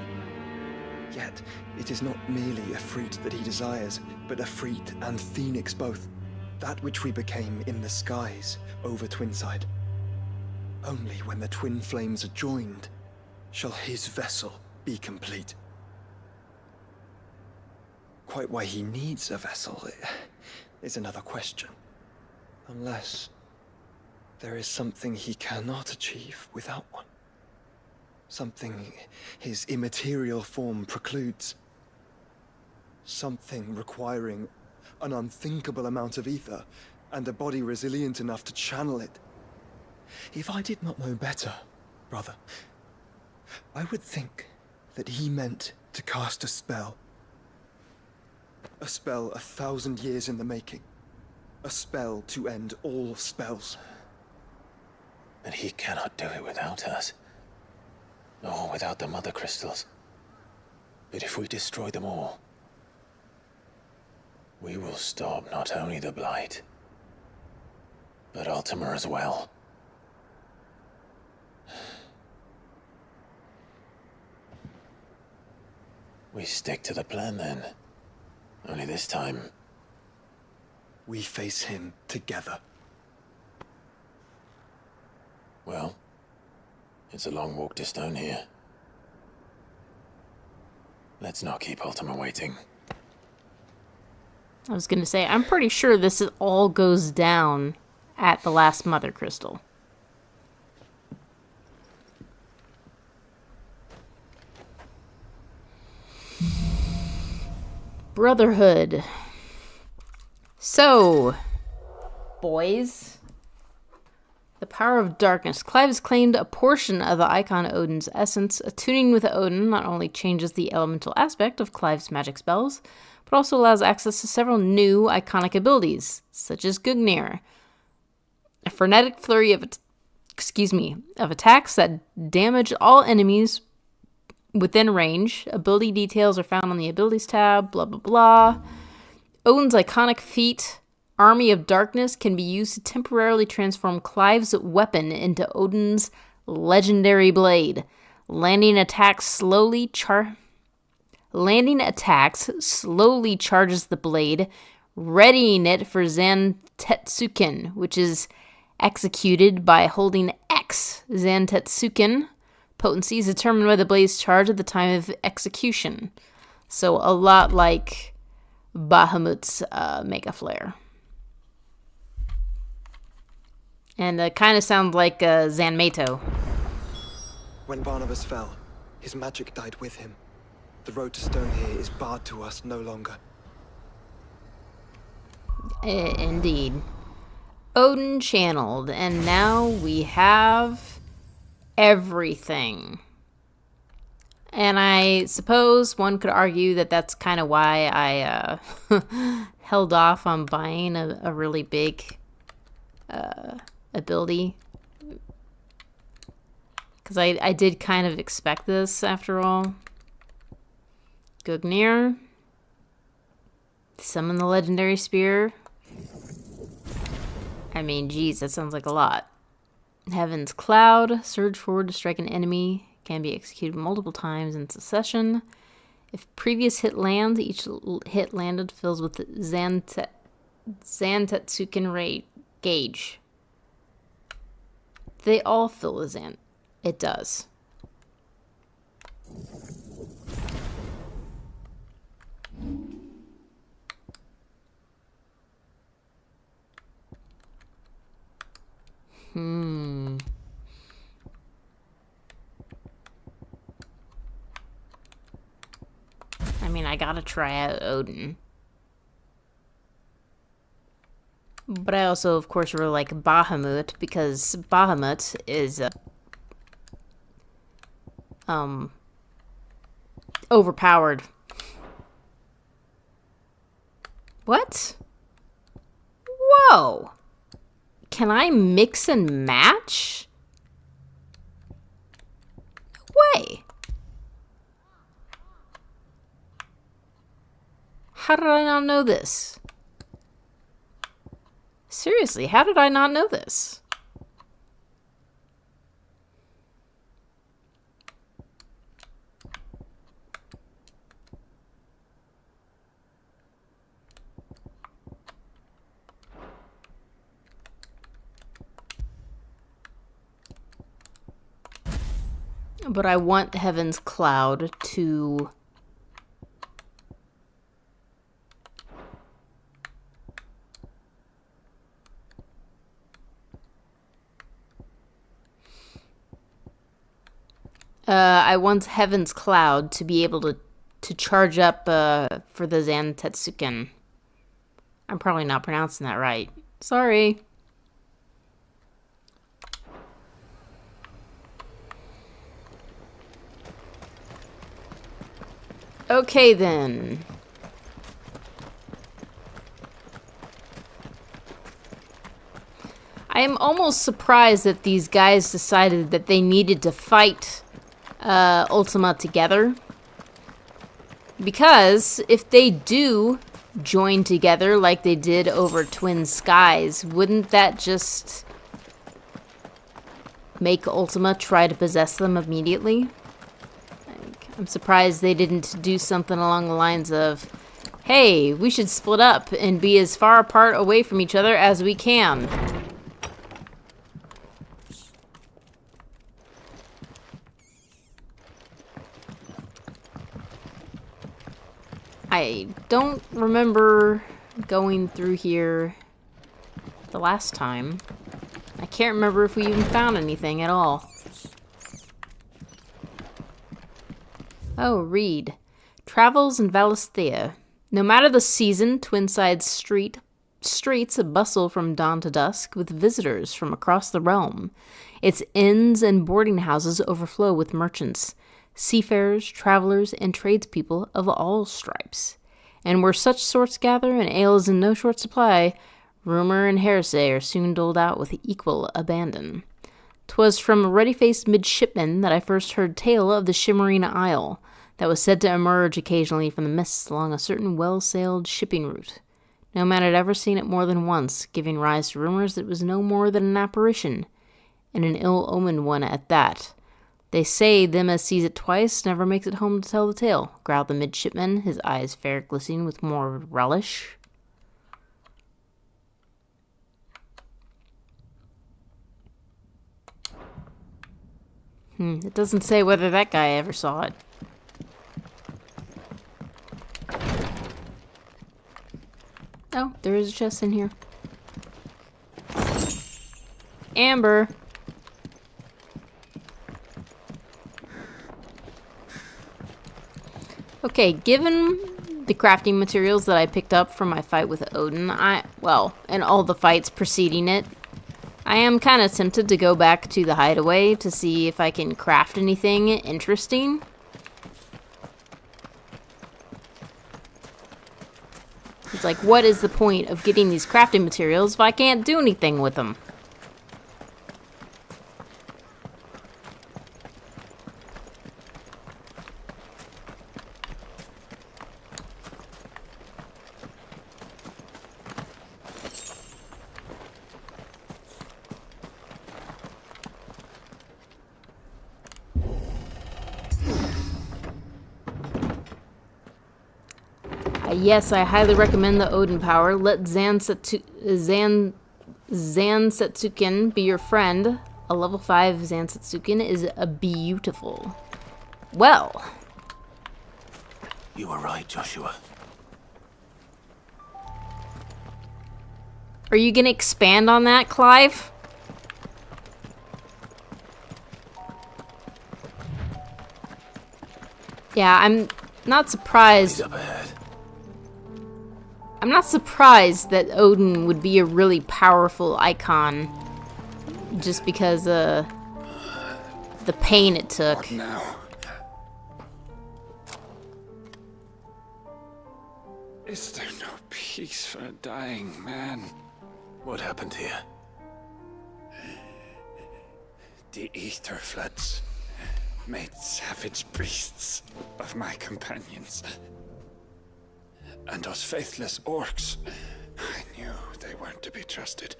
Yet, it is not merely a fruit that he desires, but a fruit and phoenix both. That which we became in the skies over Twinside. Only when the twin flames are joined shall his vessel be complete. Quite why he needs a vessel is another question. Unless there is something he cannot achieve without one. Something his immaterial form precludes. Something requiring an unthinkable amount of ether and a body resilient enough to channel it. If I did not know better, brother, I would think that he meant to cast a spell. A spell 1,000 years in the making. A spell to end all spells. That he cannot do it without us. Nor without the Mothercrystals. But if we destroy them all, we will stop not only the blight, but Ultima as well. We stick to the plan then. Only this time, we face him together. Well, it's a long walk to Stone here. Let's not keep Ultima waiting. I was gonna say, I'm pretty sure this all goes down at the last Mothercrystal. Brotherhood. So, boys, the power of darkness. Clive has claimed a portion of the icon Odin's essence. Attuning with Odin not only changes the elemental aspect of Clive's magic spells, but also allows access to several new iconic abilities, such as Gungnir. A frenetic flurry of attacks that damage all enemies within range. Ability details are found on the abilities tab, blah blah blah. Odin's iconic feat, Army of Darkness, can be used to temporarily transform Clive's weapon into Odin's legendary blade. Landing attacks slowly charges the blade, readying it for Zantetsuken, which is executed by holding X. Zantetsuken potency is determined by the blade's charge at the time of execution. So a lot like Bahamut's Mega Flare. And it kind of sounds like Zanmato. When Barnabas fell, his magic died with him. The road to Stone here is barred to us no longer. Indeed. Odin channeled, and now we have everything. And I suppose one could argue that that's kind of why I held off on buying a really big ability. Because I did kind of expect this, after all. Gungnir. Summon the legendary spear. I mean, geez, that sounds like a lot. Heaven's Cloud. Surge forward to strike an enemy. Can be executed multiple times in succession. If previous hit lands, each hit landed fills with the Zantetsuken gauge. They all fill with Zan. It does. I mean, I gotta try out Odin. But I also, of course, really like Bahamut, because Bahamut is overpowered. What? Whoa! Can I mix and match? No way! How did I not know this? Seriously, how did I not know this? But I want Heaven's Cloud to... I want Heaven's Cloud to be able to charge up for the Zantetsuken. I'm probably not pronouncing that right. Sorry. Okay then. I am almost surprised that these guys decided that they needed to fight Ultima together. Because if they do join together like they did over Twin Skies, wouldn't that just make Ultima try to possess them immediately? I'm surprised they didn't do something along the lines of, hey, we should split up and be as far apart away from each other as we can. I don't remember going through here the last time. I can't remember if we even found anything at all. Oh, read. Travels in Valisthea. No matter the season, Twinside's streets bustle from dawn to dusk with visitors from across the realm. Its inns and boarding houses overflow with merchants, seafarers, travelers, and tradespeople of all stripes. And where such sorts gather and ale is in no short supply, rumor and heresy are soon doled out with equal abandon. 'Twas from a ruddy-faced midshipman that I first heard tale of the shimmering isle that was said to emerge occasionally from the mists along a certain well-sailed shipping route. No man had ever seen it more than once, giving rise to rumors that it was no more than an apparition, and an ill-omened one at that. They say them as sees it twice never makes it home to tell the tale, growled the midshipman, his eyes fair glistening with more relish. It doesn't say whether that guy ever saw it. Oh, there is a chest in here. Amber. Okay, given the crafting materials that I picked up from my fight with Odin, and all the fights preceding it, I am kind of tempted to go back to the hideaway to see if I can craft anything interesting. It's like, what is the point of getting these crafting materials if I can't do anything with them? Yes, I highly recommend the Odin power. Let Zansetsuken be your friend. A level 5 Zansetsuken is beautiful. Well. You were right, Joshua. Are you gonna expand on that, Clive? Yeah, I'm not surprised. He's up ahead. I'm not surprised that Odin would be a really powerful icon. Just because, the pain it took. What now? Is there no peace for a dying man? What happened here? The ether floods made savage beasts of my companions. And those faithless orcs, I knew they weren't to be trusted.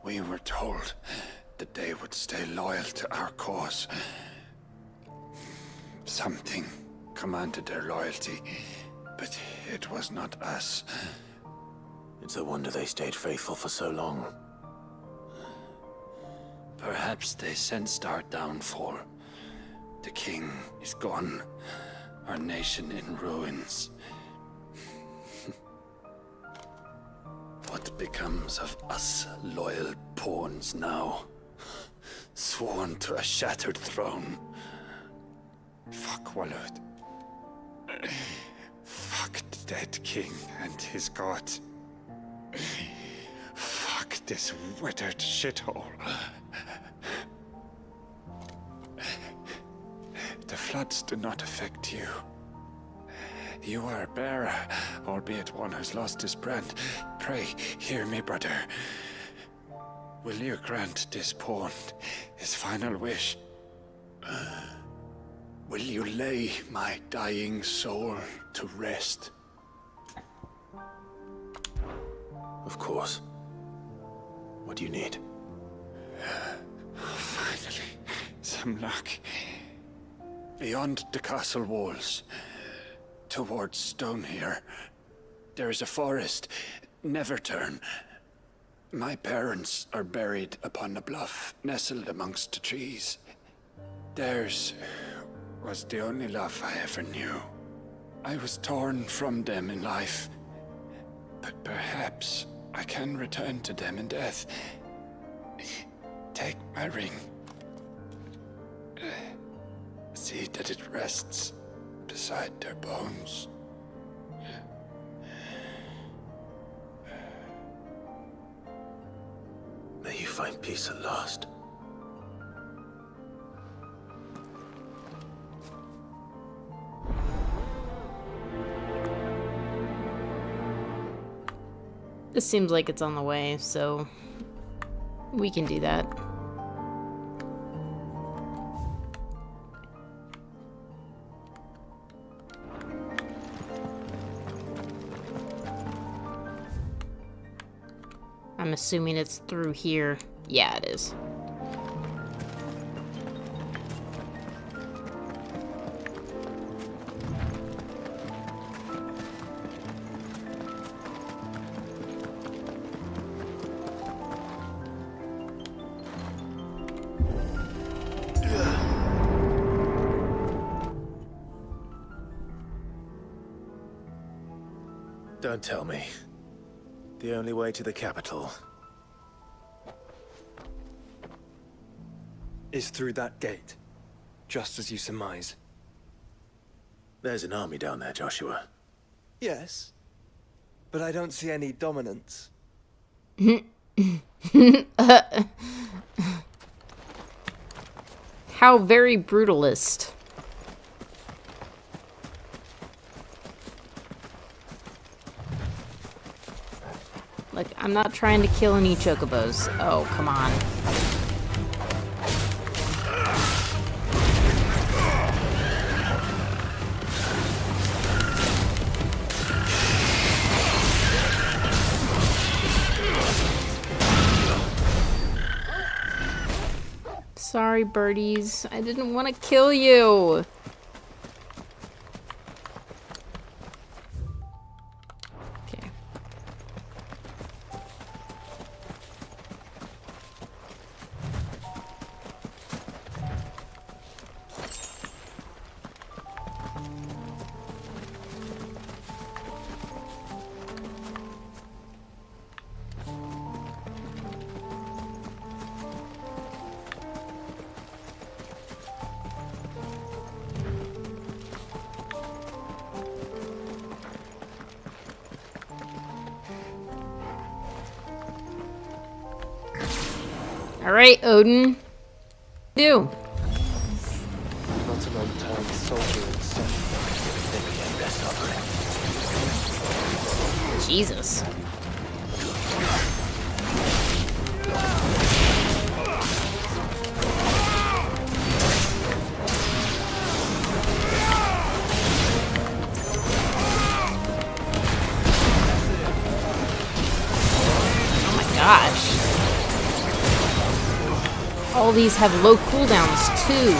We were told that they would stay loyal to our cause. Something commanded their loyalty, but it was not us. It's a wonder they stayed faithful for so long. Perhaps they sensed our downfall. The king is gone, our nation in ruins. What becomes of us loyal pawns now? Sworn to a shattered throne. Fuck Waloed. Fuck the dead king and his god. Fuck this withered shithole. The floods do not affect you. You are a bearer, albeit one who's lost his brand. Pray, hear me, brother. Will you grant this pawn his final wish? Will you lay my dying soul to rest? Of course. What do you need? Finally, some luck. Beyond the castle walls, towards Stone here, there is a forest. Never turn. My parents are buried upon a bluff, nestled amongst the trees. Theirs was the only love I ever knew. I was torn from them in life, but perhaps I can return to them in death. Take my ring. See that it rests beside their bones. May you find peace at last. This seems like it's on the way, so we can do that. I'm assuming it's through here. Yeah, it is. Don't tell me. The only way to the capital is through that gate, just as you surmise. There's an army down there, Joshua. Yes, but I don't see any dominance. How very brutalist. Like, I'm not trying to kill any chocobos. Oh, come on. Sorry, birdies. I didn't want to kill you. Alright, Odin. Do. Not an unturned soldier in suffering. They became their suffering. Jesus. Oh my gosh. All these have low cooldowns too.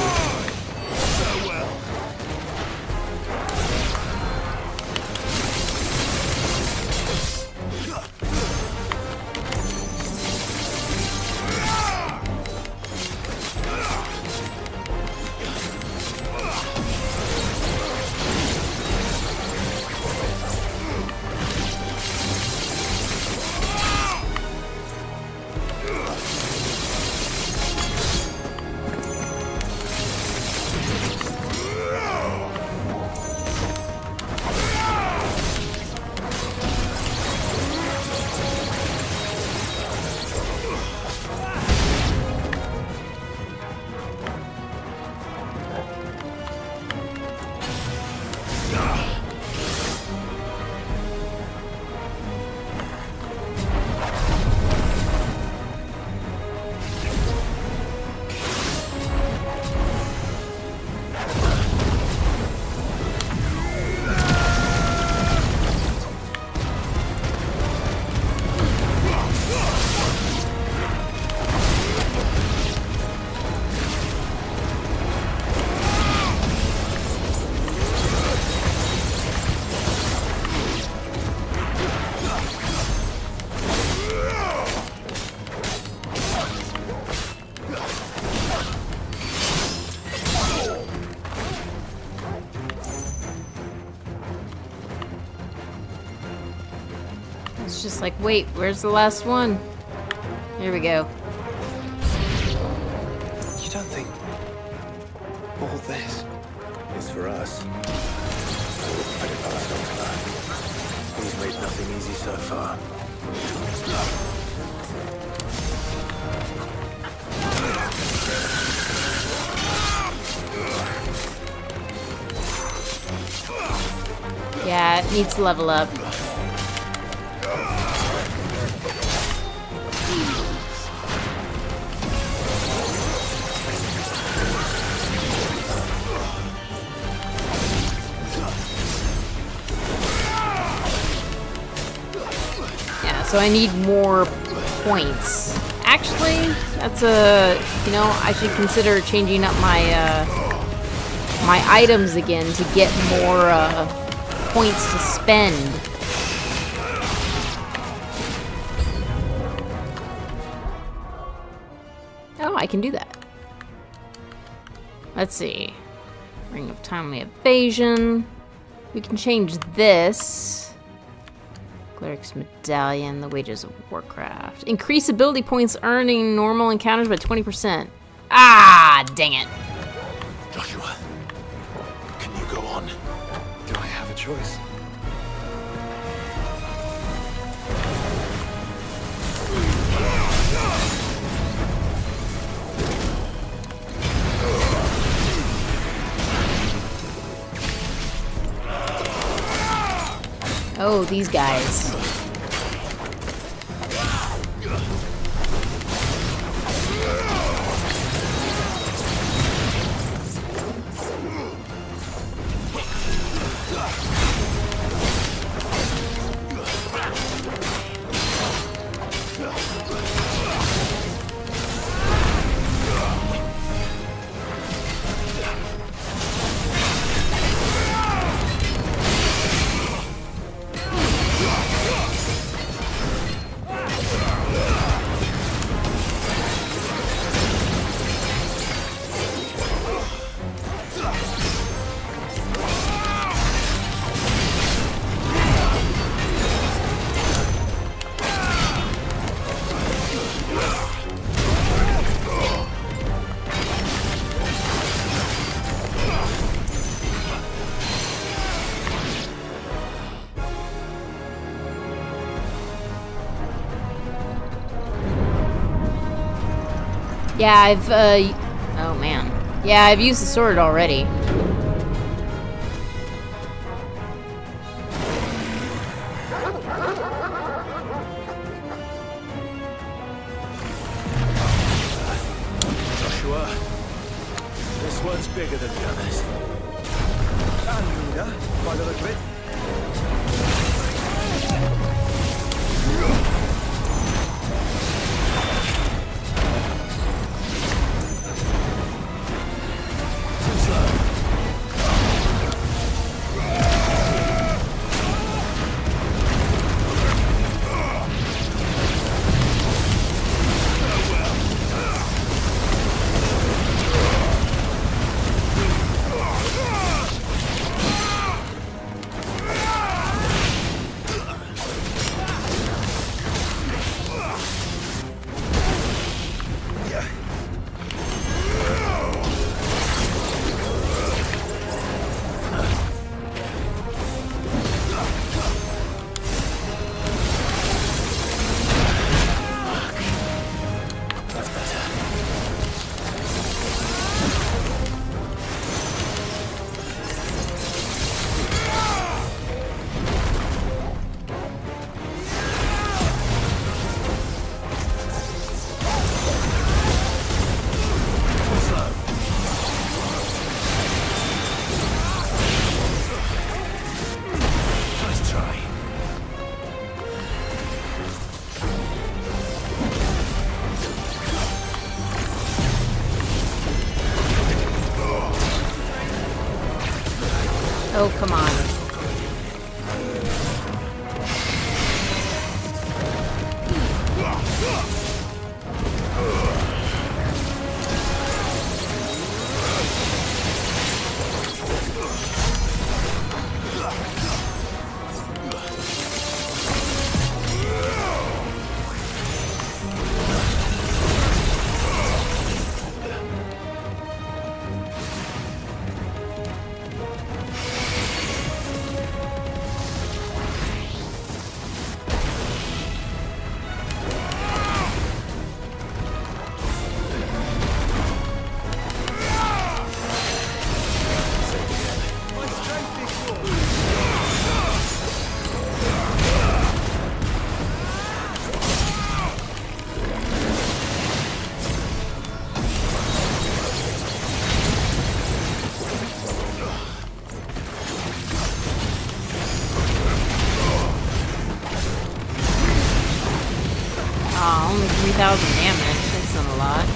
It's just like, wait, where's the last one? Here we go. You don't think all this It's for us. I did not stop. He's made nothing easy so far. Yeah, it needs to level up. So I need more points. Actually, that's a, you know, I should consider changing up my my items again to get more points to spend. Oh, I can do that. Let's see. Ring of Timely Evasion. We can change this. Cleric's Medallion, the Wages of Warcraft. Increase ability points earning normal encounters by 20%. Ah, dang it. Joshua, can you go on? Do I have a choice? Oh, these guys. Yeah, oh man. Yeah, I've used the sword already. Joshua, this one's bigger than the others. And ruder, by the look of it. Oh, come on. Only 3,000 damage. That's not a lot.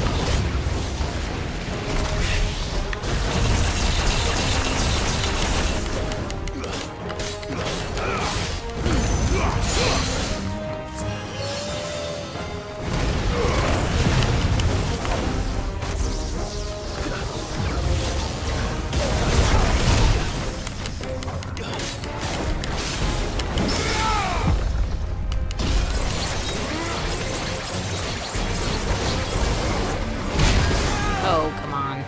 Oh, come on.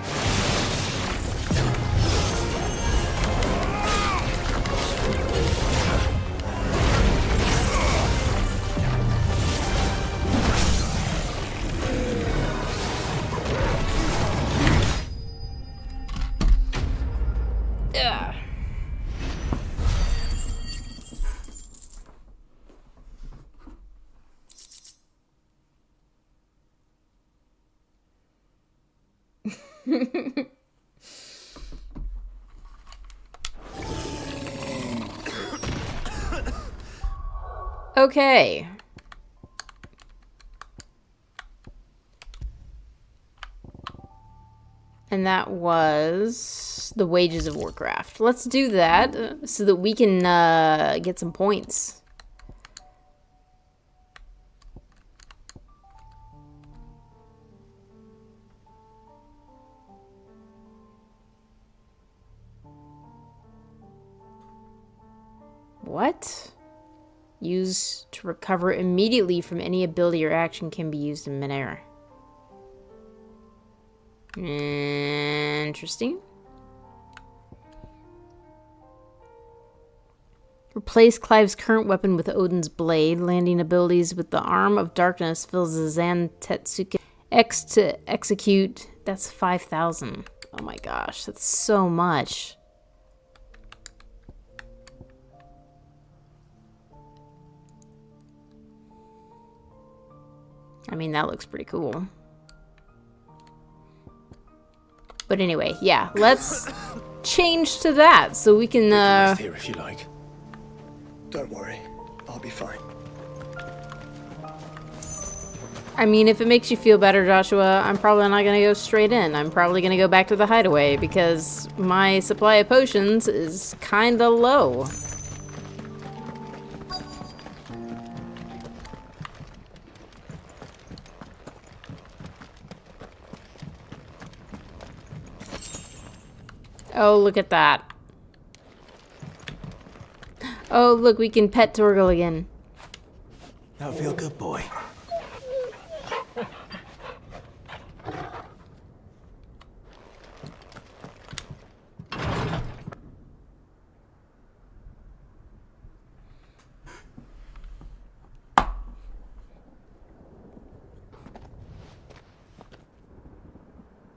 Ugh. Okay. And that was the wages of Warcraft. Let's do that so that we can get some points. What? Use to recover immediately from any ability or action can be used in midair. Interesting. Replace Clive's current weapon with Odin's blade. Landing abilities with the Arm of Darkness fills the Zan Tetsuke X to execute, that's 5,000. Oh my gosh, that's so much. I mean, that looks pretty cool. But anyway, yeah, let's change to that so we can, Rest here if you like. Don't worry, I'll be fine. I mean, if it makes you feel better, Joshua, I'm probably not gonna go straight in. I'm probably gonna go back to the hideaway because my supply of potions is kinda low. Oh, look at that. Oh, look, we can pet Trogal again. That feel good, boy.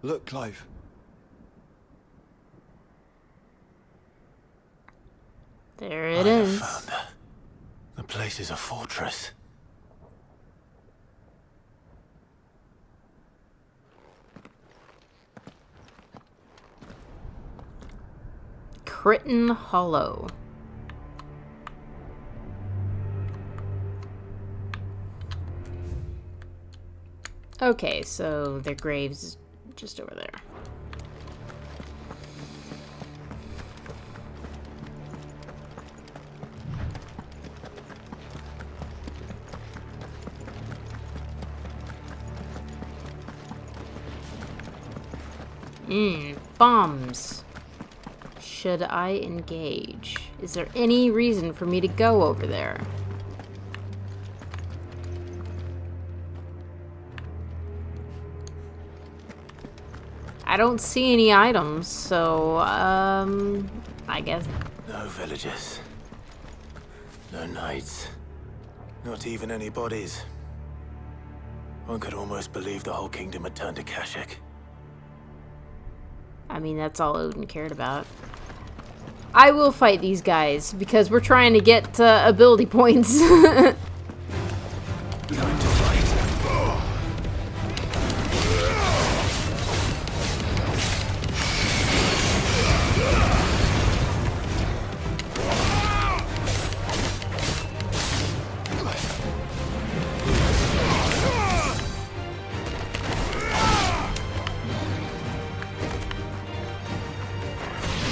Look, Clive. There it is. Found her. The place is a fortress. Crichton Hollow. Okay, so their graves is just over there. Bombs. Should I engage? Is there any reason for me to go over there? I don't see any items, so, I guess. No villagers. No knights. Not even any bodies. One could almost believe the whole kingdom had turned akashic. I mean, that's all Odin cared about. I will fight these guys, because we're trying to get ability points. Time to fight.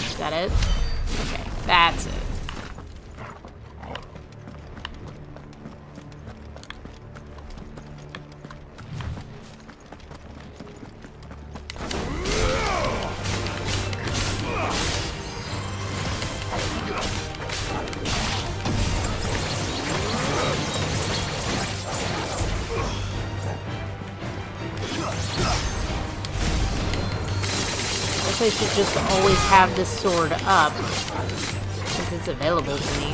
Is that it? Okay, that's it. I should just always have this sword up, since it's available to me.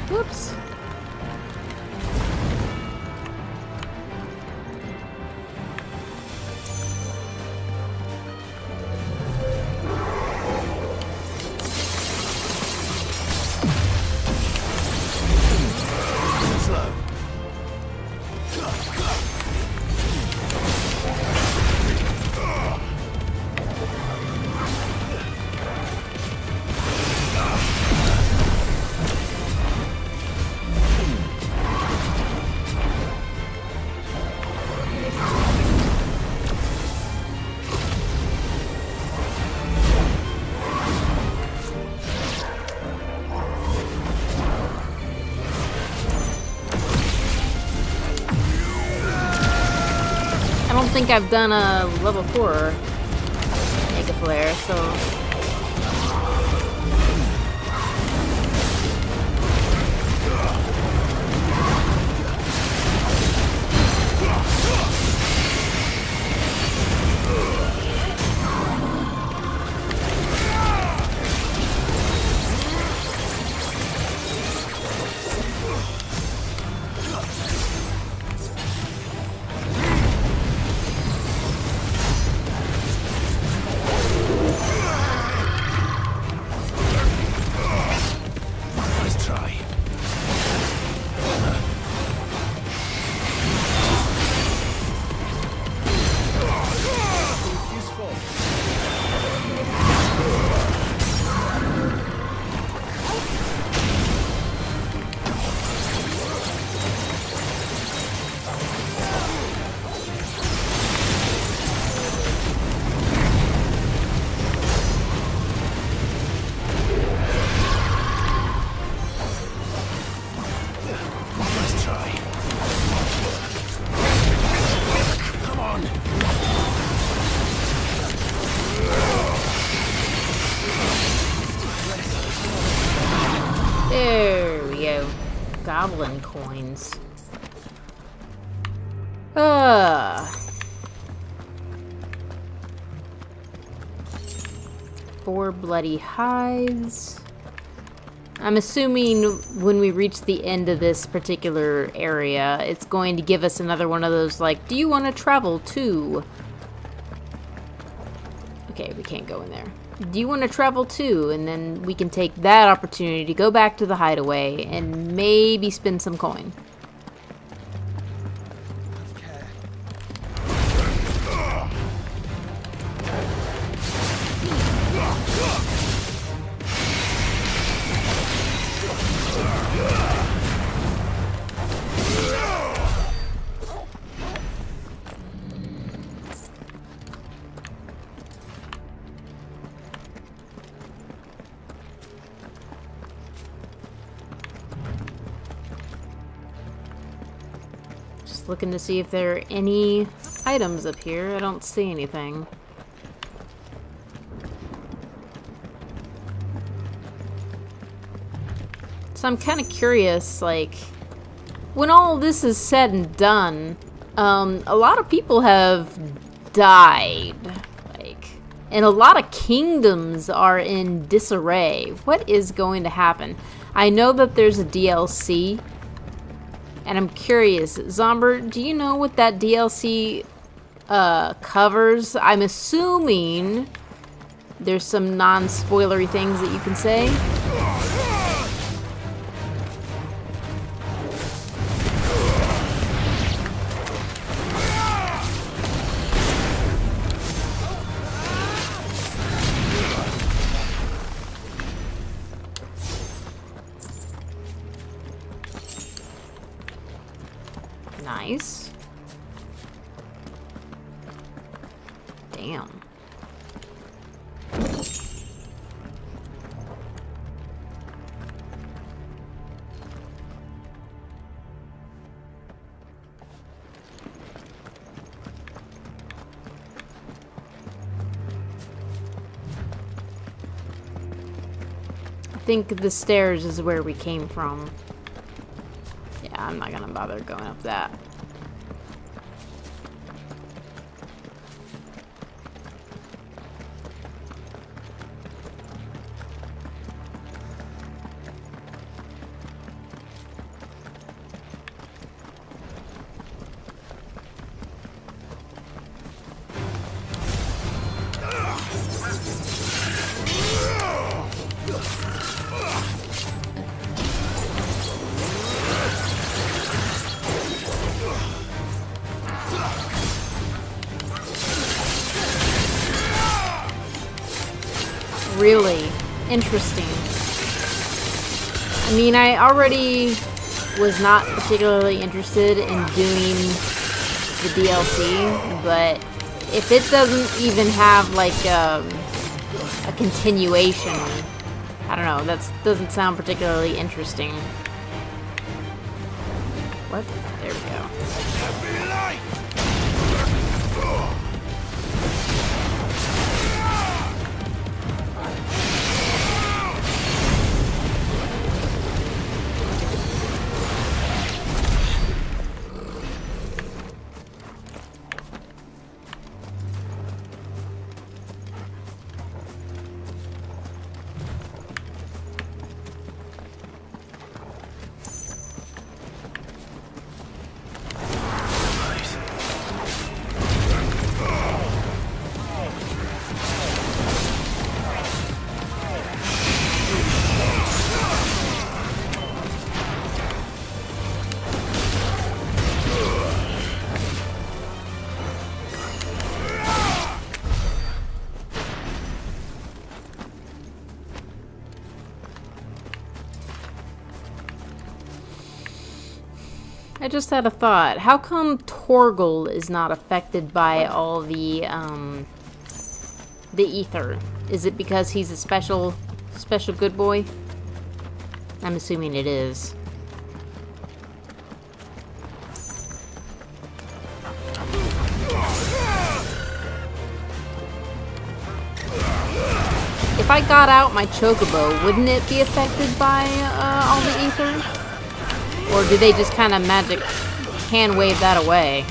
Whoops. I don't think I've done a level 4 Mega Flare, so... goblin coins. 4 bloody hides. I'm assuming when we reach the end of this particular area, it's going to give us another one of those, like, do you want to travel too? Okay, we can't go in there. Do you want to travel too? And then we can take that opportunity to go back to the hideaway and maybe spend some coin. Looking to see if there are any items up here. I don't see anything. So I'm kind of curious, like, when all this is said and done, a lot of people have died, like, and a lot of kingdoms are in disarray. What is going to happen? I know that there's a DLC. And I'm curious, Zomber, do you know what that DLC covers? I'm assuming there's some non-spoilery things that you can say. Nice. Damn. I think the stairs is where we came from. Yeah, I'm not gonna bother going up that. Really interesting. I mean, I already was not particularly interested in doing the DLC, but if it doesn't even have like a continuation, I don't know, that doesn't sound particularly interesting. What? There we go. I just had a thought. How come Trogal is not affected by all the ether? Is it because he's a special good boy? I'm assuming it is. If I got out my chocobo, wouldn't it be affected by all the ether? Or do they just kind of magic hand wave that away?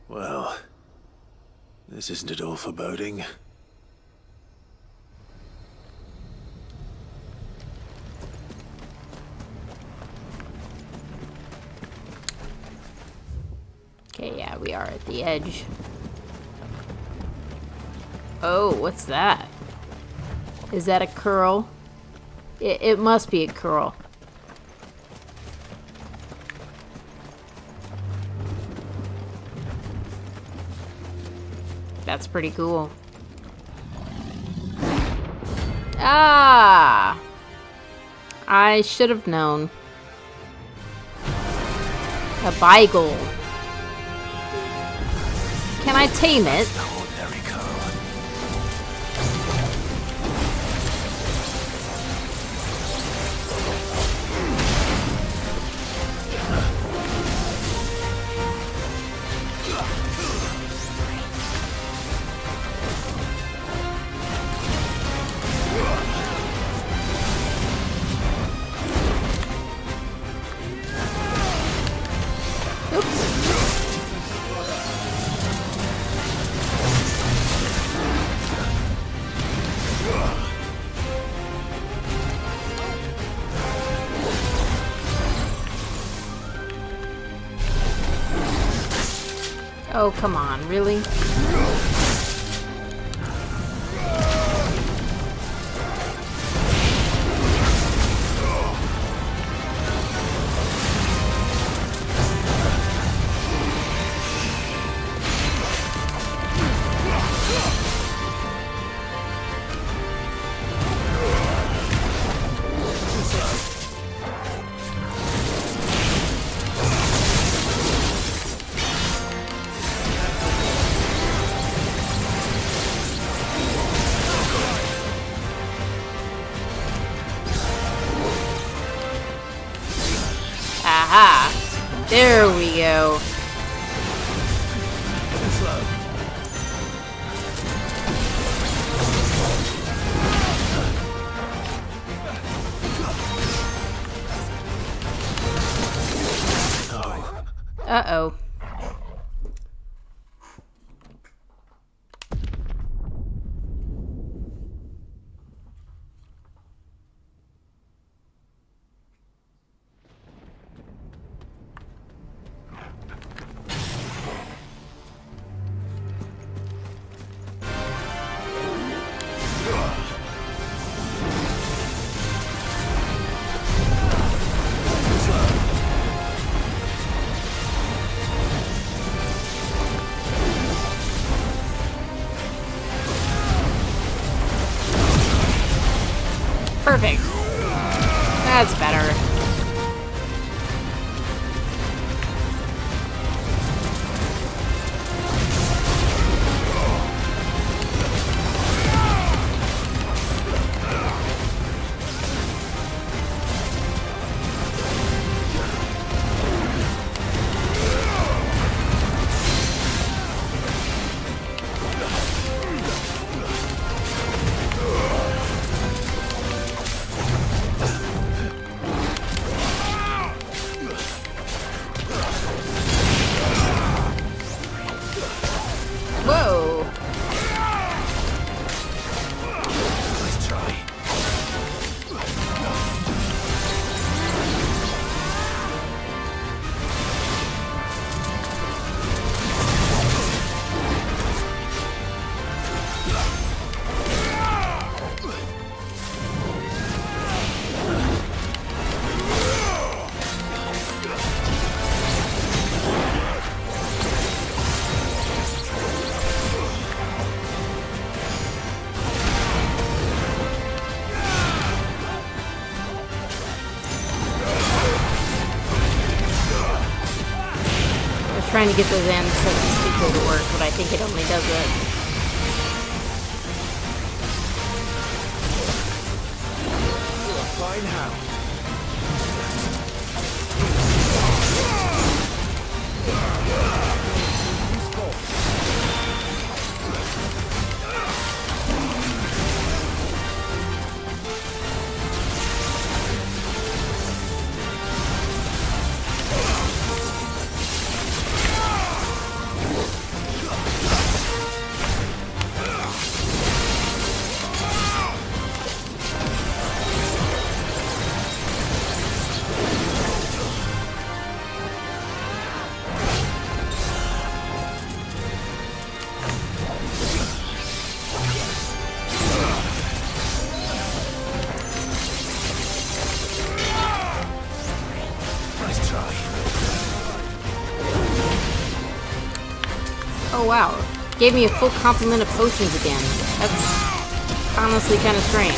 Well, this isn't at all foreboding. Okay, yeah, we are at the edge. Oh, what's that? Is that a curl? It must be a curl. That's pretty cool. Ah! I should have known. A beagle. Can I tame it? Oh, come on, really? Aha! There we go. Uh-oh. Perfect. That's better. trying to get those ancestors to work, but I think it only does it. Fine hound. Oh wow, gave me a full complement of potions again. That's honestly kind of strange.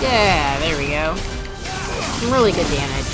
Yeah, there we go. Some really good damage.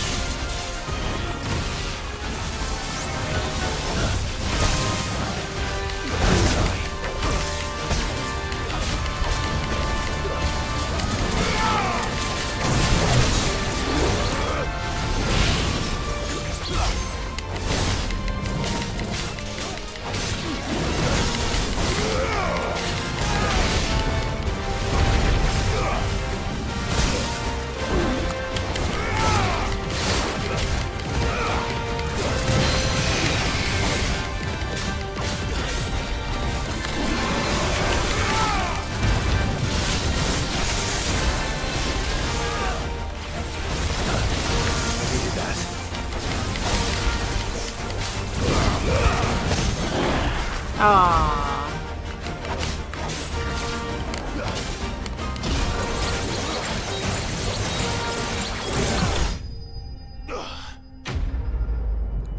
Aww.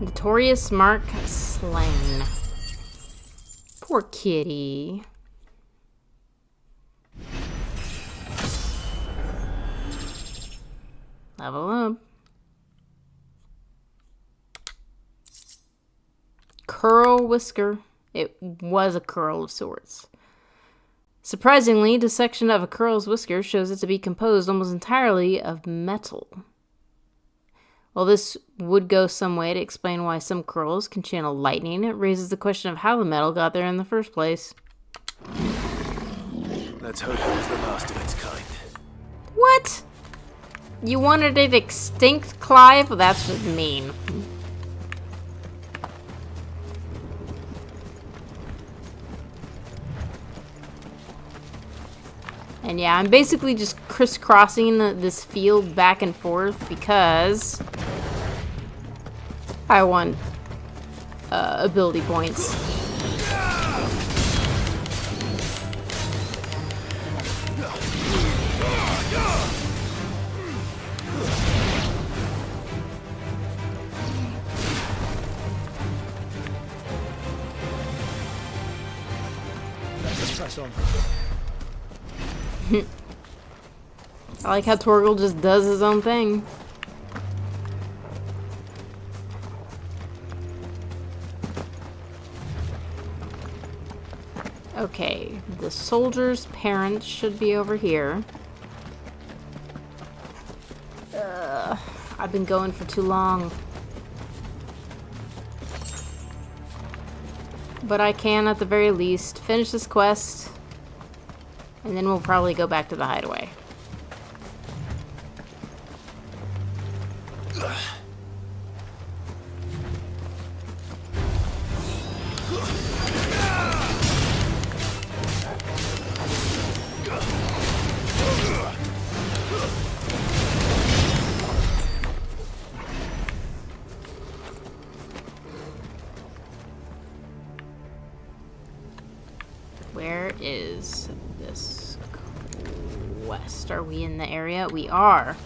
Notorious Mark slain. Poor kitty. Level up. Curl whisker. It was a curl of sorts. Surprisingly, dissection of a curl's whisker shows it to be composed almost entirely of metal. While this would go some way to explain why some curls can channel lightning, it raises the question of how the metal got there in the first place. Let's hope it was the last of its kind. What? You wanted it extinct, Clive? Well, that's just mean. And yeah, I'm basically just crisscrossing this field back and forth because I want ability points. Let's just press on. I like how Trogal just does his own thing. Okay, the soldier's parents should be over here. I've been going for too long. But I can, at the very least, finish this quest. And then we'll probably go back to the hideaway. Where is this quest? Are we in the area? We are.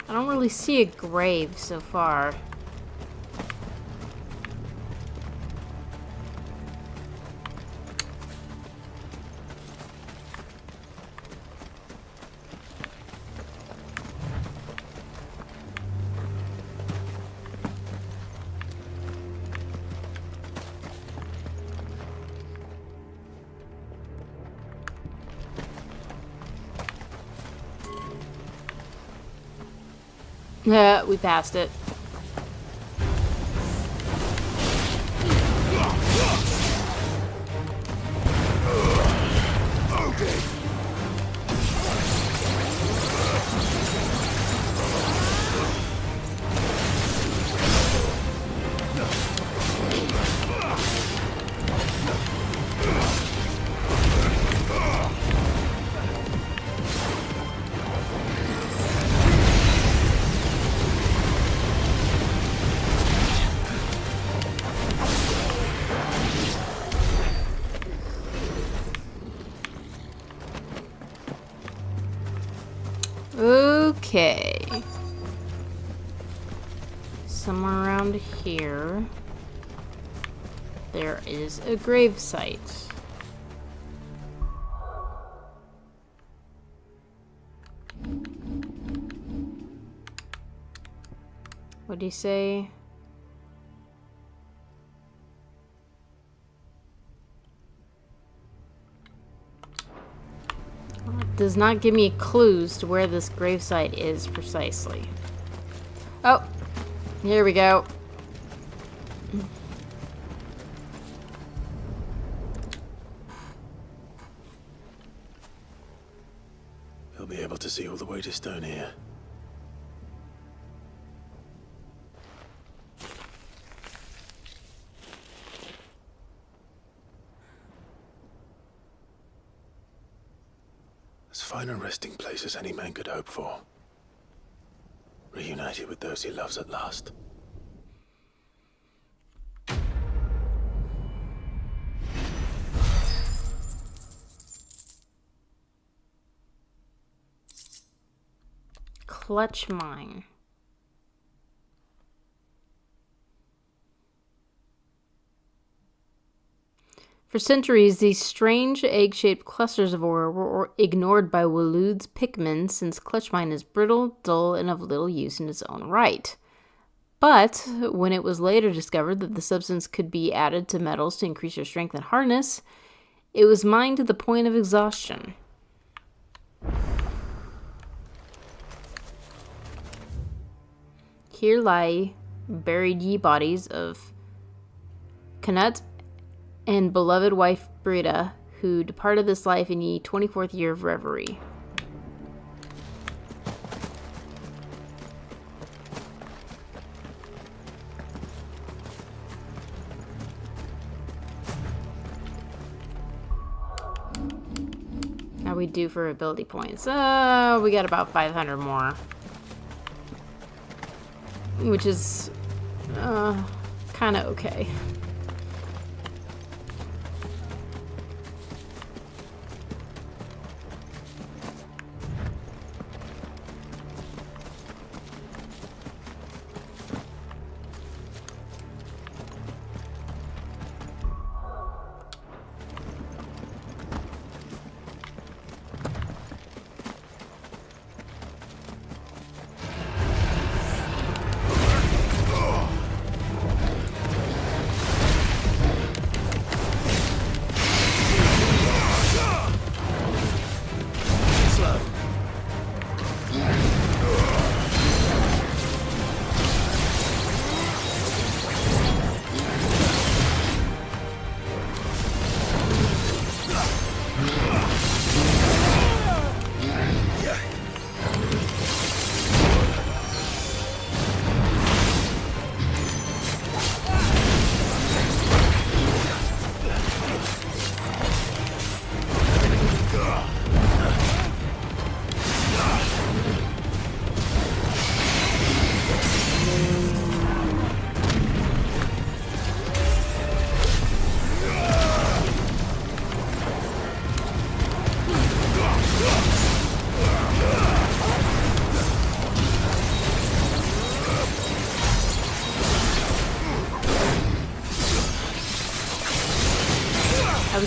I don't really see a grave so far. Yeah, we passed it. Okay. Somewhere around here, there is a grave site. What do you say? Does not give me clues to where this gravesite is precisely. Oh, here we go. He'll be able to see all the way to stone here. As fine a resting place as any man could hope for. Reunited with those he loves at last. Clutch mine. For centuries, these strange egg-shaped clusters of ore were ignored by Waloed's pickmen since clutch mine is brittle, dull, and of little use in its own right. But when it was later discovered that the substance could be added to metals to increase their strength and hardness, it was mined to the point of exhaustion. Here lie buried ye bodies of Canut and beloved wife Brita, who departed this life in ye 24th year of reverie. How we do for ability points? We got about 500 more. Which is kind of okay.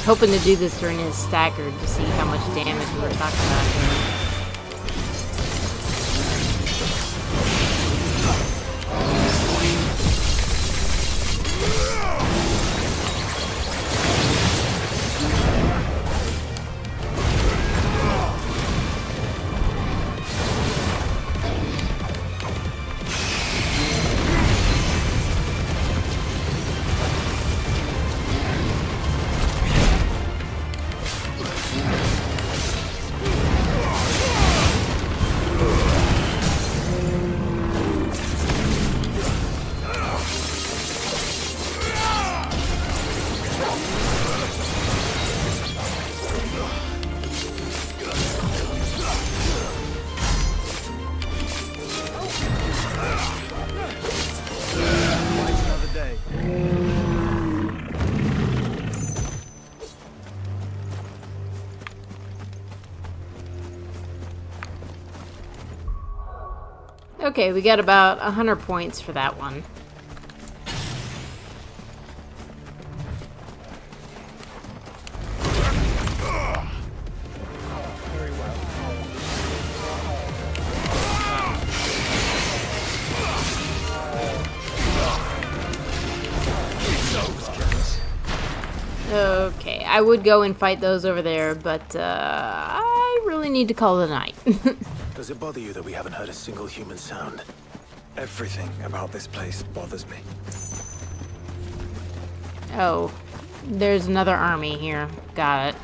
was hoping to do this during his staggered to see how much damage we were talking about here. Okay, we got about 100 points for that one. Okay, I would go and fight those over there, but I really need to call it a night. Does it bother you that we haven't heard a single human sound? Everything about this place bothers me. Oh, there's another army here. Got it.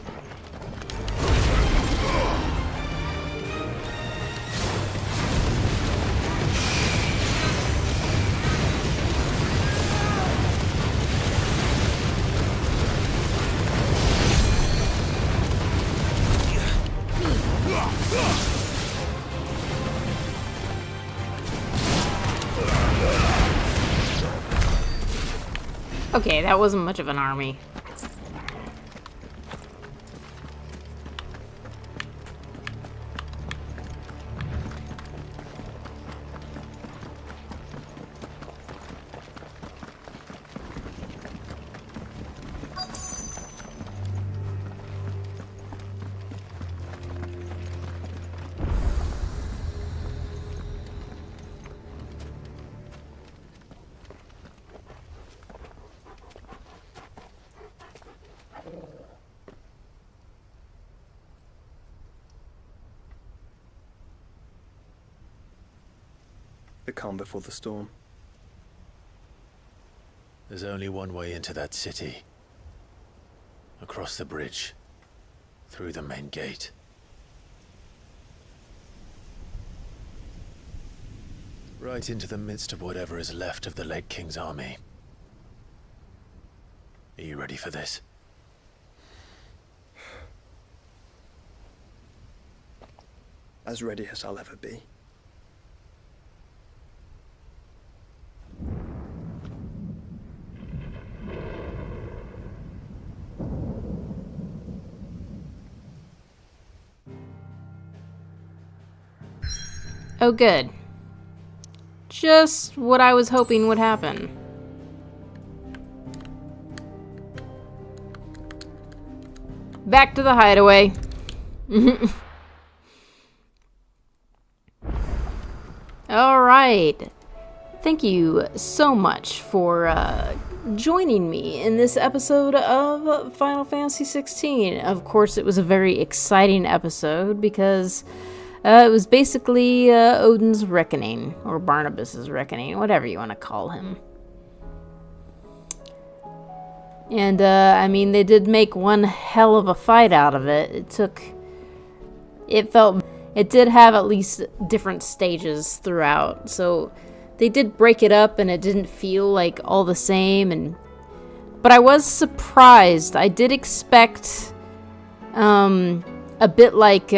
Okay, that wasn't much of an army. The calm before the storm. There's only one way into that city. Across the bridge. Through the main gate. Right into the midst of whatever is left of the late King's army. Are you ready for this? As ready as I'll ever be. Oh, good. Just what I was hoping would happen. Back to the hideaway. All right. Thank you so much for joining me in this episode of Final Fantasy XVI. Of course, it was a very exciting episode because it was basically Odin's reckoning, or Barnabas's reckoning, whatever you want to call him. And, I mean, they did make one hell of a fight out of it. It did have at least different stages throughout, so they did break it up and it didn't feel like all the same, but I was surprised. I did expect, a bit like,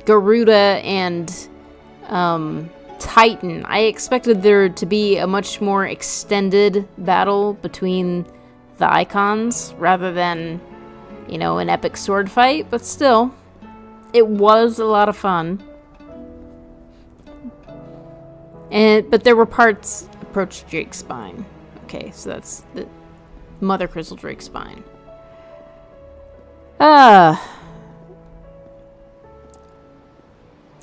Garuda and Titan. I expected there to be a much more extended battle between the icons rather than, you know, an epic sword fight, but still, it was a lot of fun. But there were parts approach Drake's spine. Okay, so that's the Mothercrystal Drake's spine.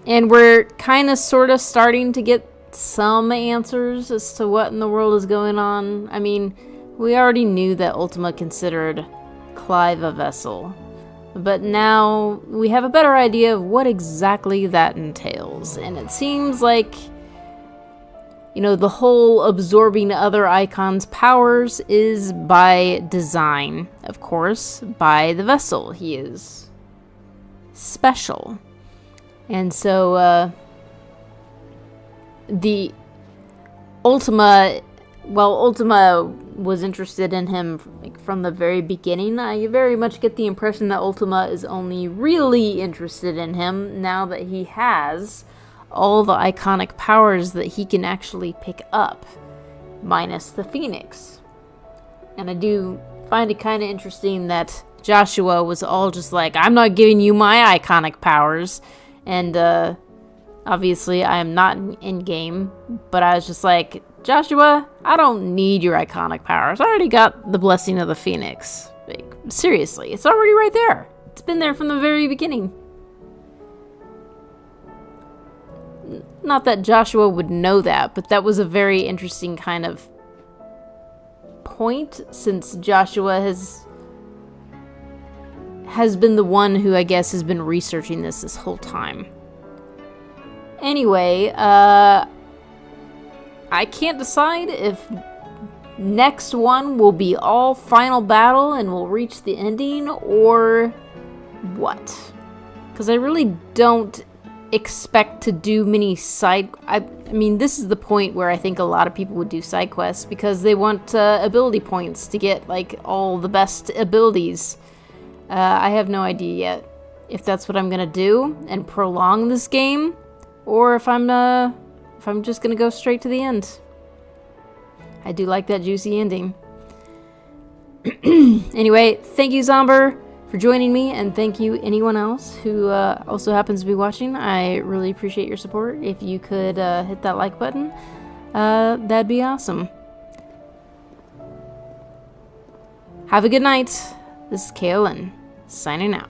And we're kind of sort of starting to get some answers as to what in the world is going on. I mean, we already knew that Ultima considered Clive a vessel, but now we have a better idea of what exactly that entails. And it seems like, you know, the whole absorbing other icons' powers is by design, of course, by the vessel. He is special. And so, the Ultima, well, Ultima was interested in him from the very beginning. I very much get the impression that Ultima is only really interested in him now that he has all the iconic powers that he can actually pick up, minus the Phoenix. And I do find it kind of interesting that Joshua was all just like, I'm not giving you my iconic powers. And obviously I am not in game, but I was just like, Joshua, I don't need your iconic powers. I already got the blessing of the Phoenix. Like, seriously, it's already right there. It's been there from the very beginning. Not that Joshua would know that, but that was a very interesting kind of point, since Joshua has been the one who, I guess, has been researching this whole time. Anyway, I can't decide if next one will be all final battle and we'll reach the ending, or what. Because I really don't expect to do many side... I mean, this is the point where I think a lot of people would do side quests, because they want ability points to get, like, all the best abilities. I have no idea yet if that's what I'm gonna do and prolong this game, or if I'm just gonna go straight to the end. I do like that juicy ending. Anyway, thank you, Zomber, for joining me, and thank you anyone else who also happens to be watching. I really appreciate your support. If you could hit that like button, that'd be awesome. Have a good night. This is Kaolin, signing out.